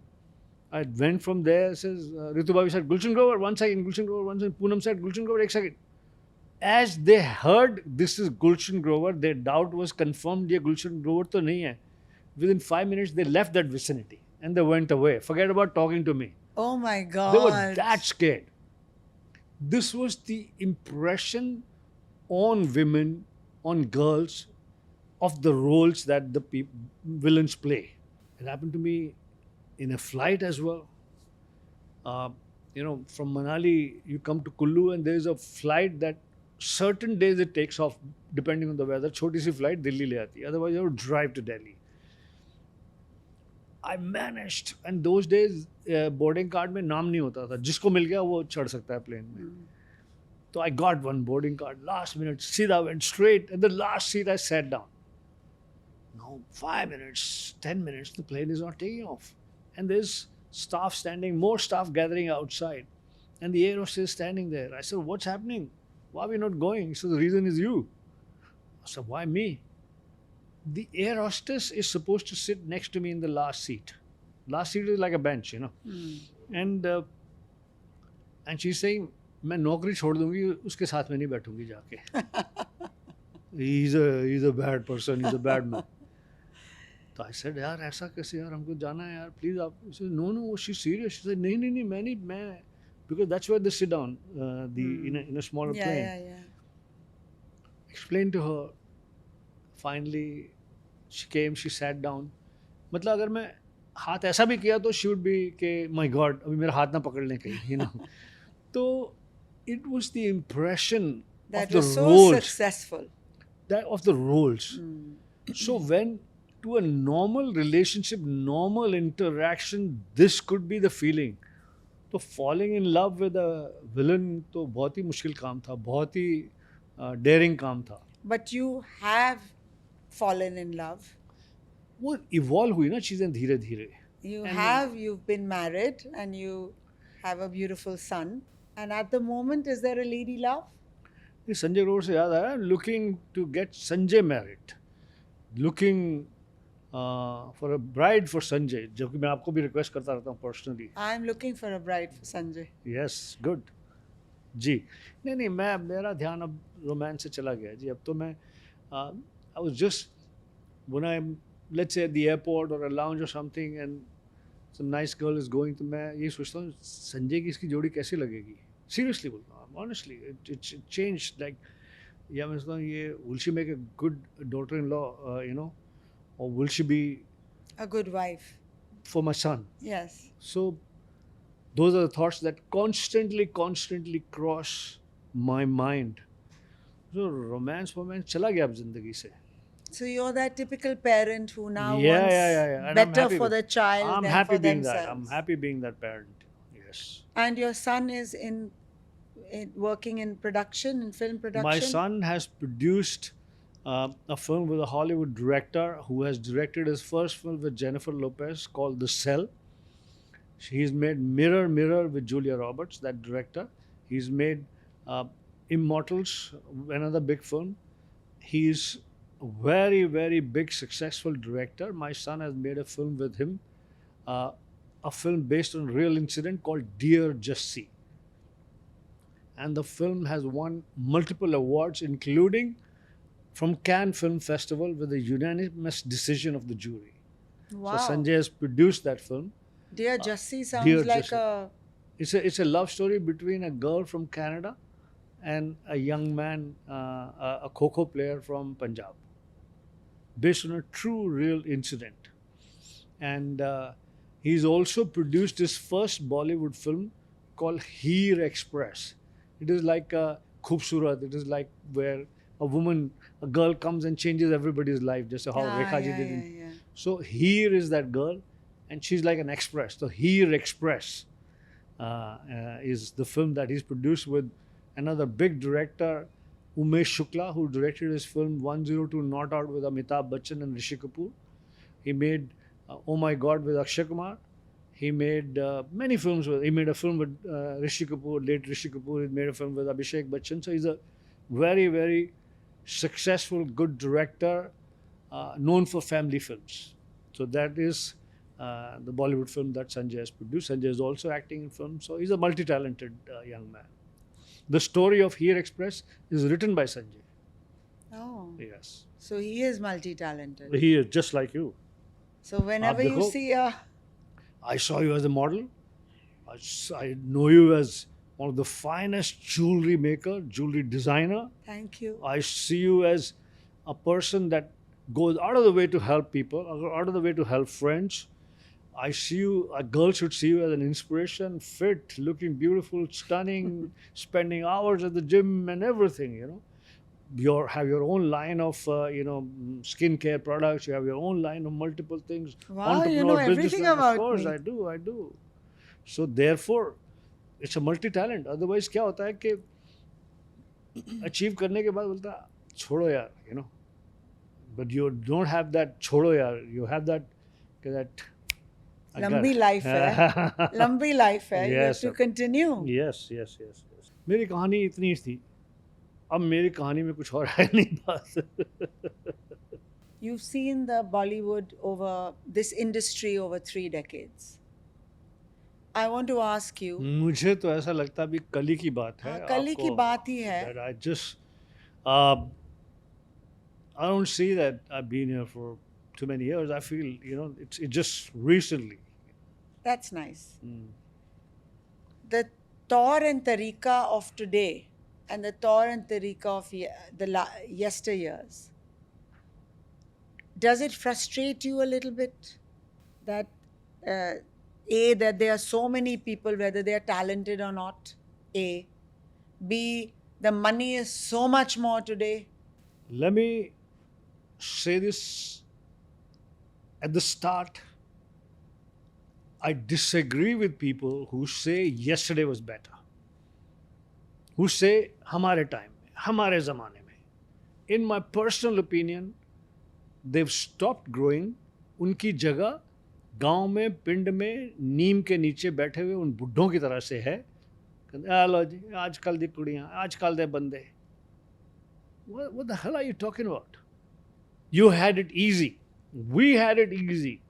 I went from there. Says Ritu Bhabhi said Gulshan Grover, 1 second, Gulshan Grover, 1 second. Poonam said Gulshan Grover, 1 second. As they heard this is Gulshan Grover, their doubt was confirmed. ये Gulshan Grover तो नहीं है. Within 5 minutes, they left that vicinity and they went away. Forget about talking to me. Oh my They were God. that scared. This was the impression on women, on girls, of the roles that the villains play. It happened to me in a flight as well. From Manali, you come to Kullu, and there is a flight that certain days it takes off depending on the weather. Choti si flight Delhi le aati. Otherwise, you have to drive to Delhi. I managed, and those days boarding card में नाम नहीं होता था. जिसको मिल गया वो चढ़ सकता है plane में. So I got one boarding card. Last minute, सीधा went straight, and the last seat I sat down. Now 5 minutes, 10 minutes, the plane is not taking off, and there's staff standing, more staff gathering outside, and the air hostess is standing there. I said, "What's happening? Why are we not going?" So the reason is you. I said, "Why me?" The air hostess is supposed to sit next to me in the last seat. Last seat is like a bench, and she's saying, "मैं नौकरी छोड़ दूंगी, उसके साथ में नहीं बैठूंगी जाके." He's a bad person. He's a bad man. तो I said, यार ऐसा कैसे यार, हमको जाना है यार, प्लीज आप. No, she's serious. She said, नहीं मैं because that's where they sit down, in a smaller plane. Yeah. Explained to her. Finally, she came, she sat down. मतलब अगर मैं हाथ ऐसा भी किया तो she would be कि my God, अभी मेरा हाथ ना पकड़ लें कहीं, तो it was the impression That of the was so roles, successful. that of the roles. So when to a normal relationship, normal interaction, this could be the feeling. तो falling in love with a villain तो बहुत ही मुश्किल काम था, बहुत ही daring काम था. But you have fallen in love. वो इवॉल्व हुई ना चीज़ें धीरे धीरे. You've been married and you have a beautiful son. And at the moment, is there a lady love? ये संजय ग्रोवर से याद आया, looking to get Sanjay married, looking for a bride for Sanjay, जबकि मैं आपको भी रिक्वेस्ट करता रहता हूँ personally. I'm looking for a bride for Sanjay. Yes, good. जी नहीं मेरा ध्यान अब रोमांस से चला गया जी. अब तो मैं I was just when I'm, let's say, at the airport or a lounge or something and some nice girl is going, तो मैं ये सोचता हूँ संजय की इसकी जोड़ी कैसी लगेगी. Seriously बोलता हूँ, honestly, it changed. Like, या मैं सोचता हूँ ये will she make a good daughter-in-law, or will she be A good wife. for my son? Yes. So those are the thoughts that constantly cross my mind. So romance चला गया अब जिंदगी से. So you're that typical parent who now Yeah. wants And I'm better happy for with- the child I'm than happy for being themselves. that. I'm happy being that parent. Yes. And your son is in working in production, in film production. My son has produced a film with a Hollywood director who has directed his first film with Jennifer Lopez called The Cell. He's made Mirror with Julia Roberts, that director. He's made Immortals, another big film. He's a very, very big, successful director. My son has made a film with him a film based on a real incident called Dear Just and the film has won multiple awards, including from Cannes Film Festival with a unanimous decision of the jury. So Wow. Sanjay has produced that film, Dear uh, Jussie sounds Dear like Jessie. a. It's a love story between a girl from Canada and a young man, a kho player from Punjab, based on a true real incident. And he's also produced his first Bollywood film called Heer Express. It is like Khubsurat. It is like where a woman, a girl comes and changes everybody's life, just how Ah, Rekha ji yeah, did. yeah, yeah. So Heer is that girl, and she's like an express. So Heer Express is the film that he's produced with another big director, Umesh Shukla, who directed his film 102 Not Out with Amitabh Bachchan and Rishi Kapoor. He made Oh My God with Akshay Kumar. He made many films with. He made a film with Rishi Kapoor, late Rishi Kapoor. He made a film with Abhishek Bachchan. So he's a very, very successful, good director, known for family films. So that is the Bollywood film that Sanjay has produced. Sanjay is also acting in films. So he's a multi-talented young man. The story of Here Express is written by Sanjay. Oh. Yes, So he is multi talented. he is just like you. So आप whenever you देखो, see a. I saw you as a model. I know you as one of the finest jewelry maker, jewelry designer. Thank you. I see you as a person that goes out of the way to help people, out of the way to help friends. I see you, a girl should see you as an inspiration, fit, looking beautiful, stunning, spending hours at the gym and everything, you know. You have your own line of, skincare products. You have your own line of multiple things. Wow, you know Entrepreneur, everything businessman, of about course, me. I do. So therefore, it's a multi-talent. Otherwise, क्या होता है कि achieve करने के बाद बोलता है, छोड़ो यार, you know. But you don't have that छोड़ो यार. You have that I got Lambi life hai. Lambi life hai. You have yes, to sir. continue. Yes. मेरी कहानी इतनी थी. अब मेरी कहानी में कुछ और है नहीं बात. You've seen the Bollywood over this industry over 3 decades. I want to ask you. मुझे तो ऐसा लगता है अभी कल ही की बात है. हाँ, कल ही की बात ही है. That I just I don't see that I've been here for too many years. I feel, it's just recently. That's nice. The Taur and Tarika of today and the Taur and Tarika of yesteryears, does it frustrate you a little bit that that there are so many people, whether they are talented or not, A. B, the money is so much more today. Let me say this at the start. I disagree with people who say yesterday was better. Who say हमारे time में, हमारे ज़माने में. In my personal opinion, they've stopped growing. उनकी जगह गांव में, पिंड में, नीम के नीचे बैठे हुए उन बुढ़ों की तरह से है. लो जी, आजकल दी कुड़ियाँ, आजकल दे बंदे. What the hell are you talking about? You had it easy. We had it easy.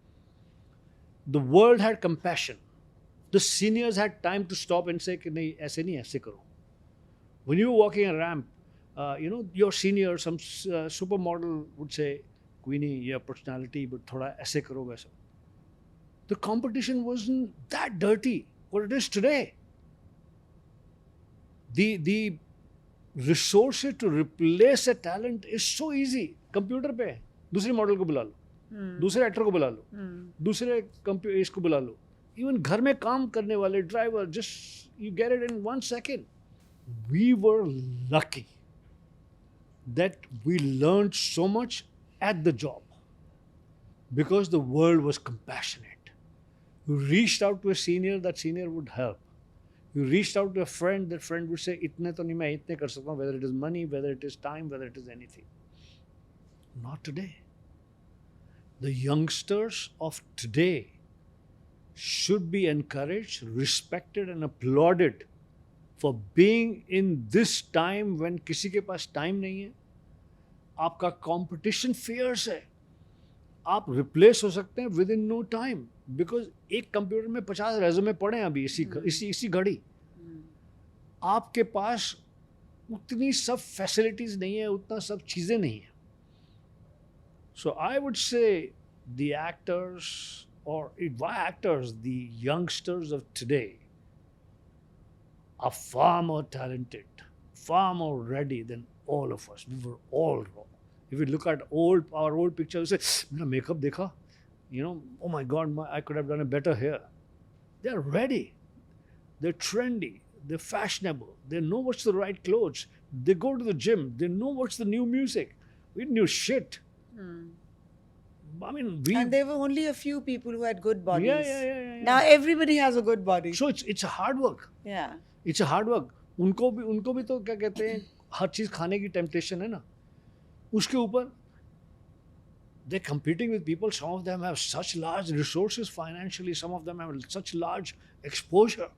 The world had compassion. The seniors had time to stop and say कि नहीं ऐसे नहीं ऐसे करो. When you were walking a ramp, your senior, some supermodel would say, Queenie, your personality, but thoda ऐसे करो वैसा. The competition wasn't that dirty. What it is today. The resources to replace a talent is so easy. Computer पे दूसरी model को बुला लो, दूसरे actor को बुला लो, दूसरे इसको बुला लो. Even घर में काम करने वाले driver, just you get it in 1 second. We were lucky that we learned so much at the job because the world was compassionate. You reached out to a senior, that senior would help. You reached out to a friend, that friend would say, इतने तो नहीं मैं इतने कर सकता हूँ, whether it is money, whether it is time, whether it is anything. Not today. The youngsters of today should be encouraged, respected and applauded for being in this time when किसी के पास time नहीं है. आपका competition fierce है. आप replace हो सकते हैं within no time, because एक कंप्यूटर में 50 रेज्यूमे पड़े हैं अभी इसी घड़ी। आपके पास उतनी सब फैसिलिटीज नहीं है, उतना सब चीज़ें नहीं है। So I would say the actors और why actors, the youngsters of today are far more talented, far more ready than all of us. We were all raw. If you look at our old pictures, you say, "Mera makeup dekha, oh my God, I could have done it better here." They're ready, they're trendy, they're fashionable, they know what's the right clothes, they go to the gym, they know what's the new music. We knew shit. I mean, And there were only a few people who had good bodies. Yeah. Now everybody has a good body. So it's a hard work. Yeah. It's a hard work. उनको भी तो क्या कहते हैं, हर चीज़ खाने की temptation है ना, उसके ऊपर they're competing with people. Some of them have such large resources financially, some of them have such large exposure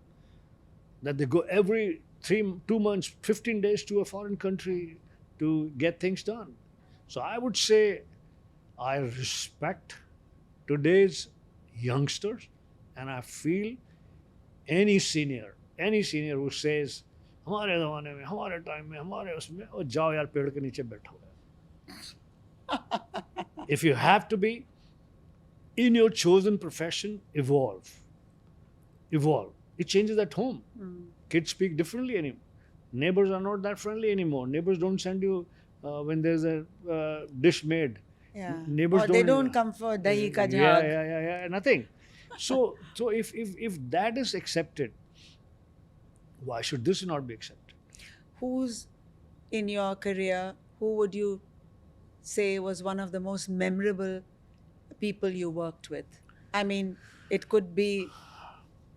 that they go every 2 months, 15 days to a foreign country to get things done. So I would say I respect today's youngsters, and I feel any senior who says हमारे ज़माने में, हमारे time में, हमारे उसमें, और जाओ यार पेड़ के नीचे बैठो। If you have to be in your chosen profession, evolve. It changes at home. Kids speak differently anymore. Neighbors are not that friendly anymore. Neighbors don't send you when there's a dish made. Yeah. Neighbors or they don't come for dahi ka jhaag. Yeah, nothing. So if that is accepted, why should this not be accepted? Who's in your career, who would you say was one of the most memorable people you worked with? I mean, it could be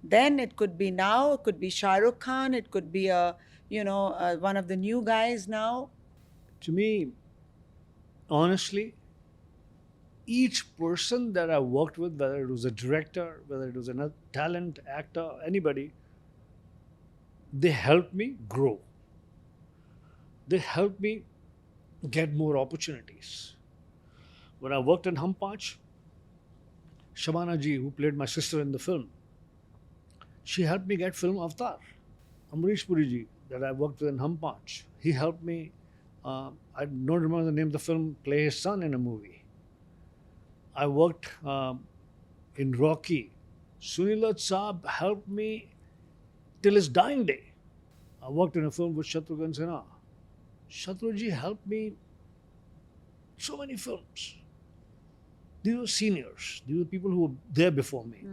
then, it could be now, it could be Shah Rukh Khan, it could be one of the new guys now. To me, honestly, each person that I worked with, whether it was a director, whether it was a talent, actor, anybody, they helped me grow. They helped me get more opportunities. When I worked in Hum Panch, Shabana ji, who played my sister in the film, she helped me get film Avatar. Amrish Puri ji, that I worked with in Hum Panch, he helped me, I don't remember the name of the film, play his son in a movie. I worked in Rocky. Sunil Dutt Saab helped me till his dying day. I worked in a film with Shatrughan Sinha. Shatruji helped me so many films. These were seniors. These were people who were there before me.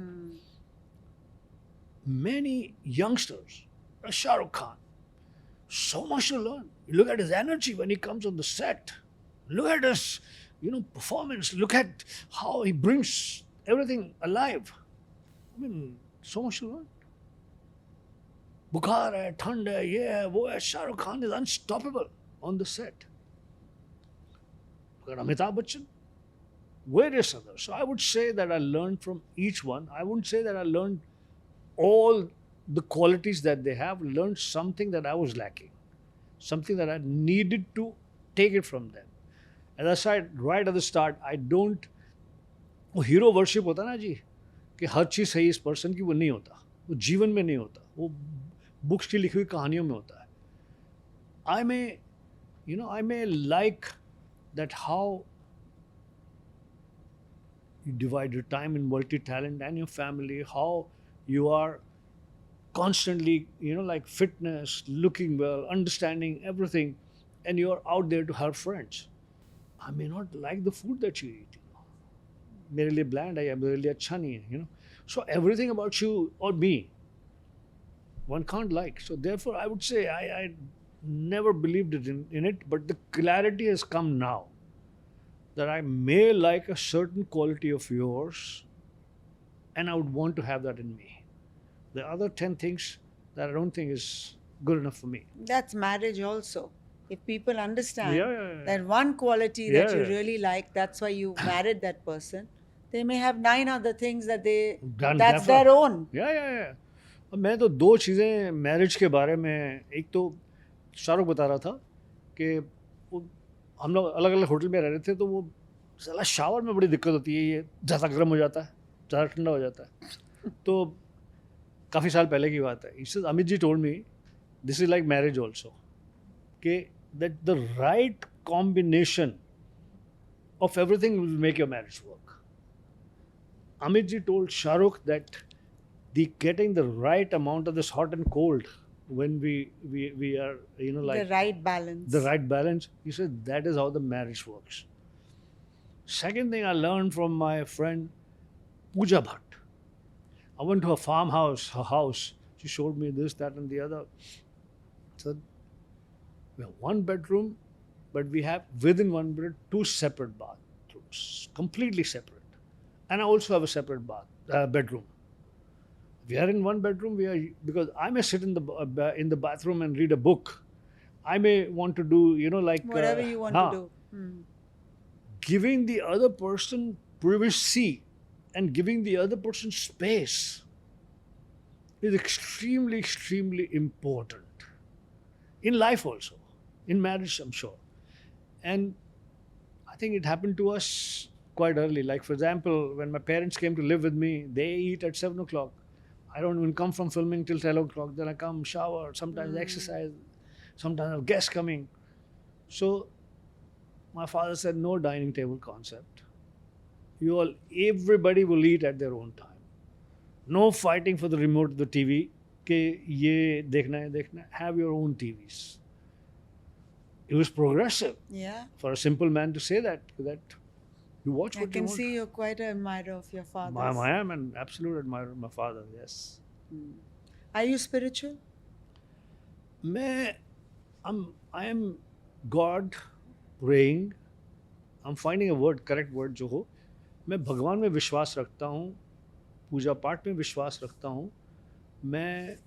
Many youngsters, Shah Rukh Khan, so much to learn. You look at his energy when he comes on the set. Look at his, performance. Look at how he brings everything alive. I mean, so much to learn. Bukhar hai, thand hai, ye hai, wo hai. Shah Rukh Khan is unstoppable on the set. Look at Amitabh Bachchan, various others. So I would say that I learned from each one. I wouldn't say that I learned all the qualities that they have. Learned something that I was lacking, something that I needed to take it from them. As I said right at the start, I don't. वो hero worship होता ना जी, कि हर चीज़ सही इस person की, वो नहीं होता, वो जीवन में नहीं होता, वो बुक्स की लिखी हुई कहानियों में होता है. I may like that how you divide your time in multi-talent and your family, how you are constantly, like fitness, looking well, understanding everything, and you're out there to help friends. I may not like the food that you eat. मेरे लिए bland है या मेरे लिए अच्छा नहीं है, So everything about you or me, one can't like. So therefore, I would say I never believed in it, but the clarity has come now that I may like a certain quality of yours, and I would want to have that in me. The other 10 things that I don't think is good enough for me. That's marriage also. If people understand Yeah. that one quality that you really like, that's why you married that person, they may have 9 other things that that's their own. Yeah. अब मैं तो 2 चीज़ें marriage के बारे में, एक तो शाहरुख बता रहा था कि हम लोग अलग अलग होटल में रह रहे थे, तो वो साला शावर में बड़ी दिक्कत होती है, ये ज़्यादा गर्म हो जाता है, ज़्यादा ठंडा हो जाता है। तो काफ़ी साल पहले की बात है। He says, Amit ji told me, this is like marriage also, कि that the right combination of everything will make your marriage work. Amit ji told Shahrukh that the getting the right amount of this hot and cold when we are, you know, like The right balance. the right balance. He said that is how the marriage works. Second thing I learned from my friend Pooja Bhatt. I went to a farmhouse, her house. She showed me this, that, and the other. So we have one bedroom, but we have within one bed two separate bathrooms, completely separate. And I also have a separate bedroom. We are in one bedroom. We are, because I may sit in the bathroom and read a book. I may want to do, you know, like Whatever you want to do. giving the other person privacy and giving the other person space is extremely, extremely important in life also, in marriage, I'm sure. And I think it happened to us quite early. Like, for example, when my parents came to live with me, they eat at 7 o'clock. I don't even come from filming till 10 o'clock. Then I come, shower, sometimes exercise, sometimes I have guests coming. So my father said, no dining table concept. Everybody will eat at their own time. No fighting for the remote of the TV. कि ये देखना है, देखना है. Have your own TVs. It was progressive. Yeah. For a simple man to say that you watch I what you can want. see you're quite an admirer of your father. I am an absolute admirer of my father, yes. Are you spiritual? I am God praying. I'm finding a word, correct word जो हो. मैं भगवान में विश्वास रखता हूँ, पूजा पाठ में विश्वास रखता हूँ. मैं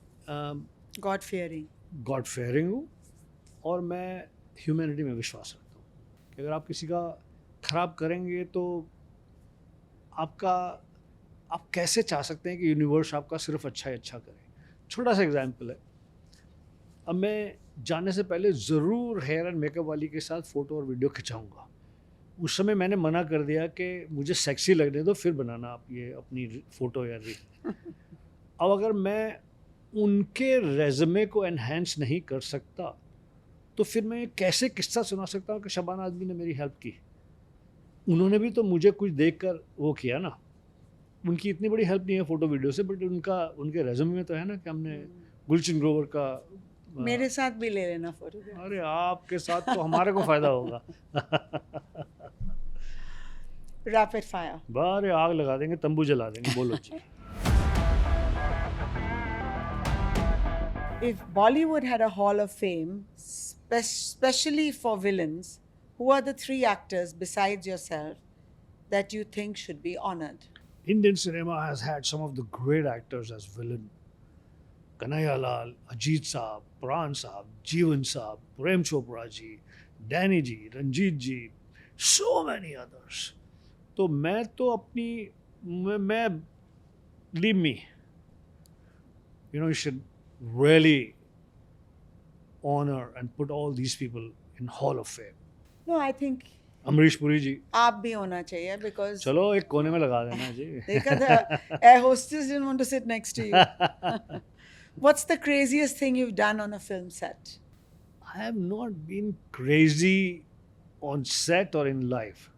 God fearing. गॉड फेयरिंग हूँ और मैं ह्यूमैनिटी में विश्वास रखता हूँ कि अगर आप किसी का खराब करेंगे तो आप कैसे चाह सकते हैं कि यूनिवर्स आपका सिर्फ अच्छा ही अच्छा करे. छोटा सा एग्जांपल है. अब मैं जाने से पहले ज़रूर हेयर एंड मेकअप वाली के साथ फ़ोटो और वीडियो खिंचाऊँगा. उस समय मैंने मना कर दिया कि मुझे सेक्सी लगने दो, फिर बनाना आप ये अपनी फ़ोटो या रील. अब अगर मैं उनके रेज़मे को एनहेंस नहीं कर सकता तो फिर मैं कैसे किस्सा सुना सकता हूँ कि शबाना आदमी ने मेरी हेल्प की. उन्होंने भी तो मुझे कुछ देखकर वो किया ना. उनकी इतनी बड़ी हेल्प नहीं है फ़ोटो वीडियो से, बट उनके रेज़मे में तो है ना कि हमने गुलशन ग्रोवर का. मेरे साथ भी ले लेना फोटो. अरे आपके साथ तो हमारे को फ़ायदा होगा. Rapid fire. बारे आग लगा देंगे, तंबू जला देंगे. बोलो जी. If Bollywood had a hall of fame, especially for villains, who are the 3 actors besides yourself that you think should be honored? Indian cinema has had some of the great actors as villain. Kanhaiya Lal, Ajit Saab, Pran Saab, Jeevan Saab, Prem Chopra ji, Danny ji, Ranjit ji, so many others. तो मैं तो अपनी मैं leave me. You know, you should really honor and put all these people in Hall of Fame. No, I think Amrish Puri जी. आप भी होना चाहिए because चलो एक कोने में लगा देना जी. देखा the air hostess didn't want to sit next to you. What's the craziest thing you've done on a film set? I have not been crazy on set or in life.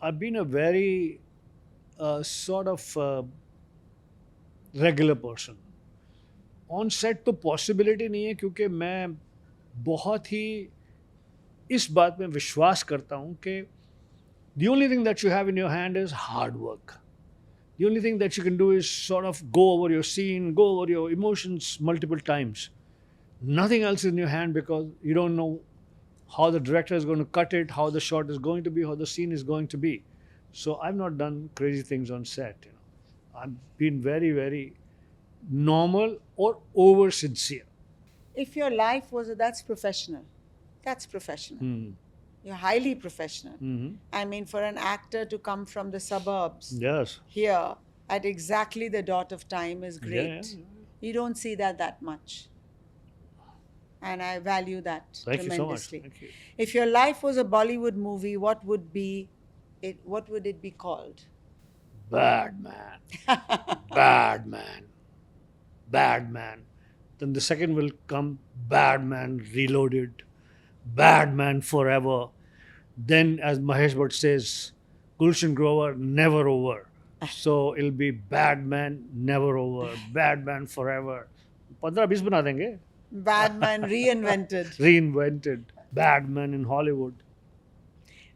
I've been a very sort of regular person. On set तो possibility नहीं है क्योंकि मैं बहुत ही इस बात में विश्वास करता हूँ कि the only thing that you have in your hand is hard work. The only thing that you can do is sort of go over your scene, go over your emotions multiple times. Nothing else is in your hand because you don't know how the director is going to cut it, how the shot is going to be, how the scene is going to be. So I've not done crazy things on set. You know, I've been very, very normal or over sincere. If your life was that's professional. That's professional. You're highly professional. I mean, for an actor to come from the suburbs Yes. here at exactly the dot of time is great. Yeah. You don't see that much. and I value that Thank you so much. tremendously. Thank you. If your life was a Bollywood movie, what would it be called? Bad man. Bad man. Bad man. Then the second will come Bad Man Reloaded, Bad Man Forever. Then, as Mahesh Bhatt says, Gulshan Grover, never over. So it'll be Bad Man, never over, Bad Man Forever. 15-20 बना देंगे. Batman reinvented. Reinvented. Bad Man in Hollywood.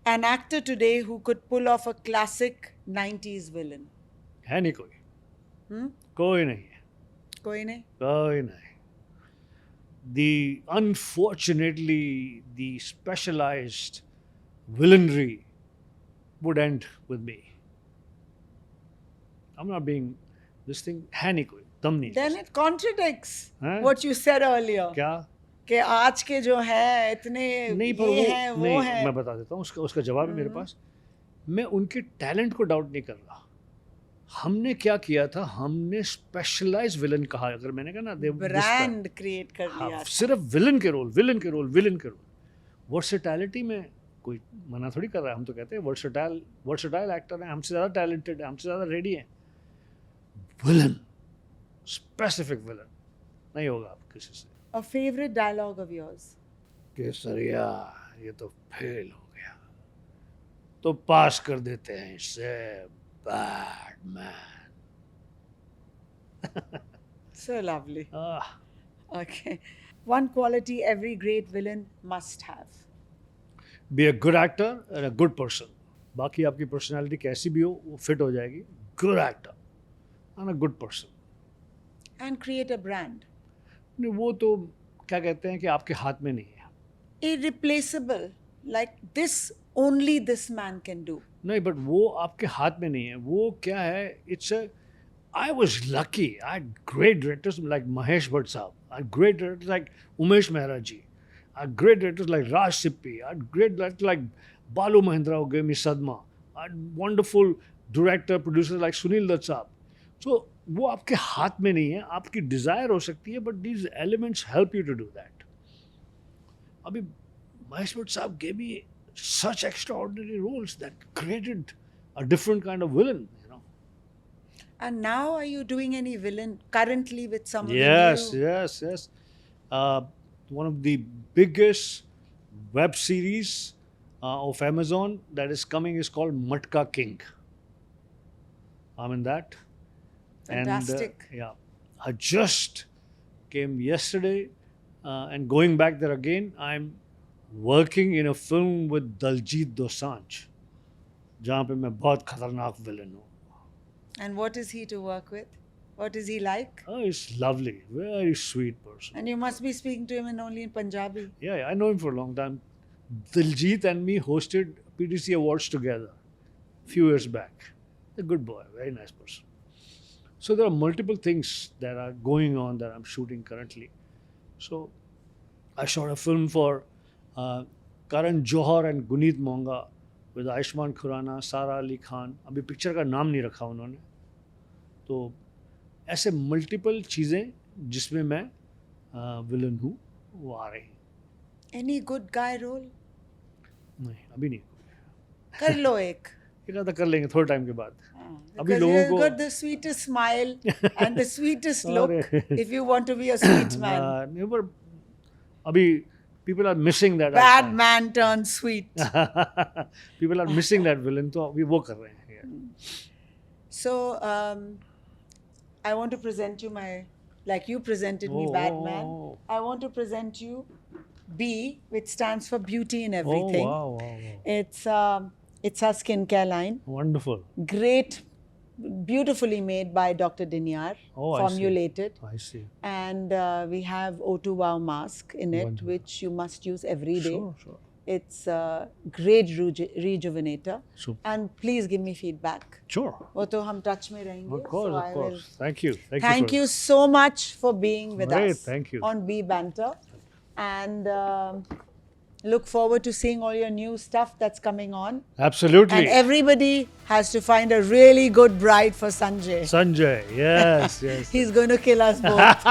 An actor today who could pull off a classic 90s villain. है नहीं कोई. Hmm? कोई नहीं है. कोई नहीं? कोई नहीं. Unfortunately, the specialized villainry would end with me. I'm not being this thing. है नहीं कोई. दम नहीं. Then it contradicts हाँ? what you said earlier. क्या? कि आज के जो है इतने नहीं पर ये हैं वो नहीं, हैं. मैं बता देता हूँ उसका जवाब है मेरे पास. मैं उनके टैलेंट को डाउट नहीं कर रहा. हमने क्या किया था, हमने स्पेशलाइज विलन कहा. अगर मैंने कहा ना ब्रांड क्रिएट कर लिया. सिर्फ विलन के रोल. वर्सेटैलिटी में कोई मना थोड़ी कर रहा है. हम तो कहते हैं वर्सेटाइल एक्टर है, हमसे ज़्यादा टैलेंटेड है, हमसे ज़्यादा रेडी है. विलन, स्पेसिफिक विलन नहीं होगा आप किसी से. A favorite dialogue of yours? केसरिया ये तो फेल हो गया, तो पास कर देते हैं इससे. Bad man. So lovely. Ah, Okay. One quality every great villain must have. be a good actor and a good person. बाकी आपकी पर्सनालिटी कैसी भी हो वो फिट हो जाएगी. Good actor and a good person. And create a brand. नहीं वो तो क्या कहते हैं कि आपके हाथ में नहीं है. Irreplaceable. Like this, only this man can do. नहीं बट वो आपके हाथ में नहीं है. वो क्या है, it's a I was lucky. I had great directors like Mahesh Bhatt Saab. I had great directors like Umesh Mehra ji. I had great directors like Raj Sippi. I had great directors like Balu Mahindra who gave me Sadma. I had wonderful director, producers like Sunil Dutt Saab. So वो आपके हाथ में नहीं है. आपकी desire हो सकती है but these elements help you to do that. अभी Mahesh Bhatt Saab gave me such extraordinary roles that created a different kind of villain, you know. And now are you doing any villain currently with some of the Yes. One of the biggest web series of Amazon that is coming is called Matka King. I'm in that. Fantastic. And I just came yesterday and going back there again, I'm working in a film with Daljit Dosanjh, जहाँ पे मैं बहुत खतरनाक villain हूँ. And what is he to work with? What is he like? Oh, he's lovely, very sweet person. And you must be speaking to him only in Punjabi. Yeah, I know him for a long time. Diljit and me hosted PTC Awards together a few years back. A good boy, very nice person. So there are multiple things that are going on that I'm shooting currently. So I shot a film for Karan Johar and Guneet Monga with Ayushmann Khurrana, Sara Ali Khan. अभी picture का नाम नहीं रखा उन्होंने. तो ऐसे multiple चीज़ें जिसमें मैं विलन हूँ वो आ रही. Any good guy role? नहीं अभी नहीं. कर लो एक. एक आधा कर लेंगे थोड़े टाइम के बाद. अभी Because लोगों you've को got the sweetest smile and the sweetest look if you want to be a sweet man. नहीं पर अभी people are missing that. Bad man turned sweet. People are missing that villain, तो अभी वो कर रहे हैं. So I want to present you like you presented me Bad Man. I want to present you BiE, which stands for beauty in everything. Wow. It's our skincare line. Wonderful. Great, beautifully made by Dr. Dinyar, formulated. I see. And we have O2 Wow mask in it, Wonderful. which you must use every day. Sure. It's a great rejuvenator. Super. And please give me feedback. Sure. वो तो हम touch में रहेंगे. Of course, So of I course. will- Thank you. Thank you so much for being with Great, us thank you. on BiE Banter. And look forward to seeing all your new stuff that's coming on. Absolutely. And everybody has to find a really good bride for Sanjay. Sanjay. Yes. He's going to kill us both.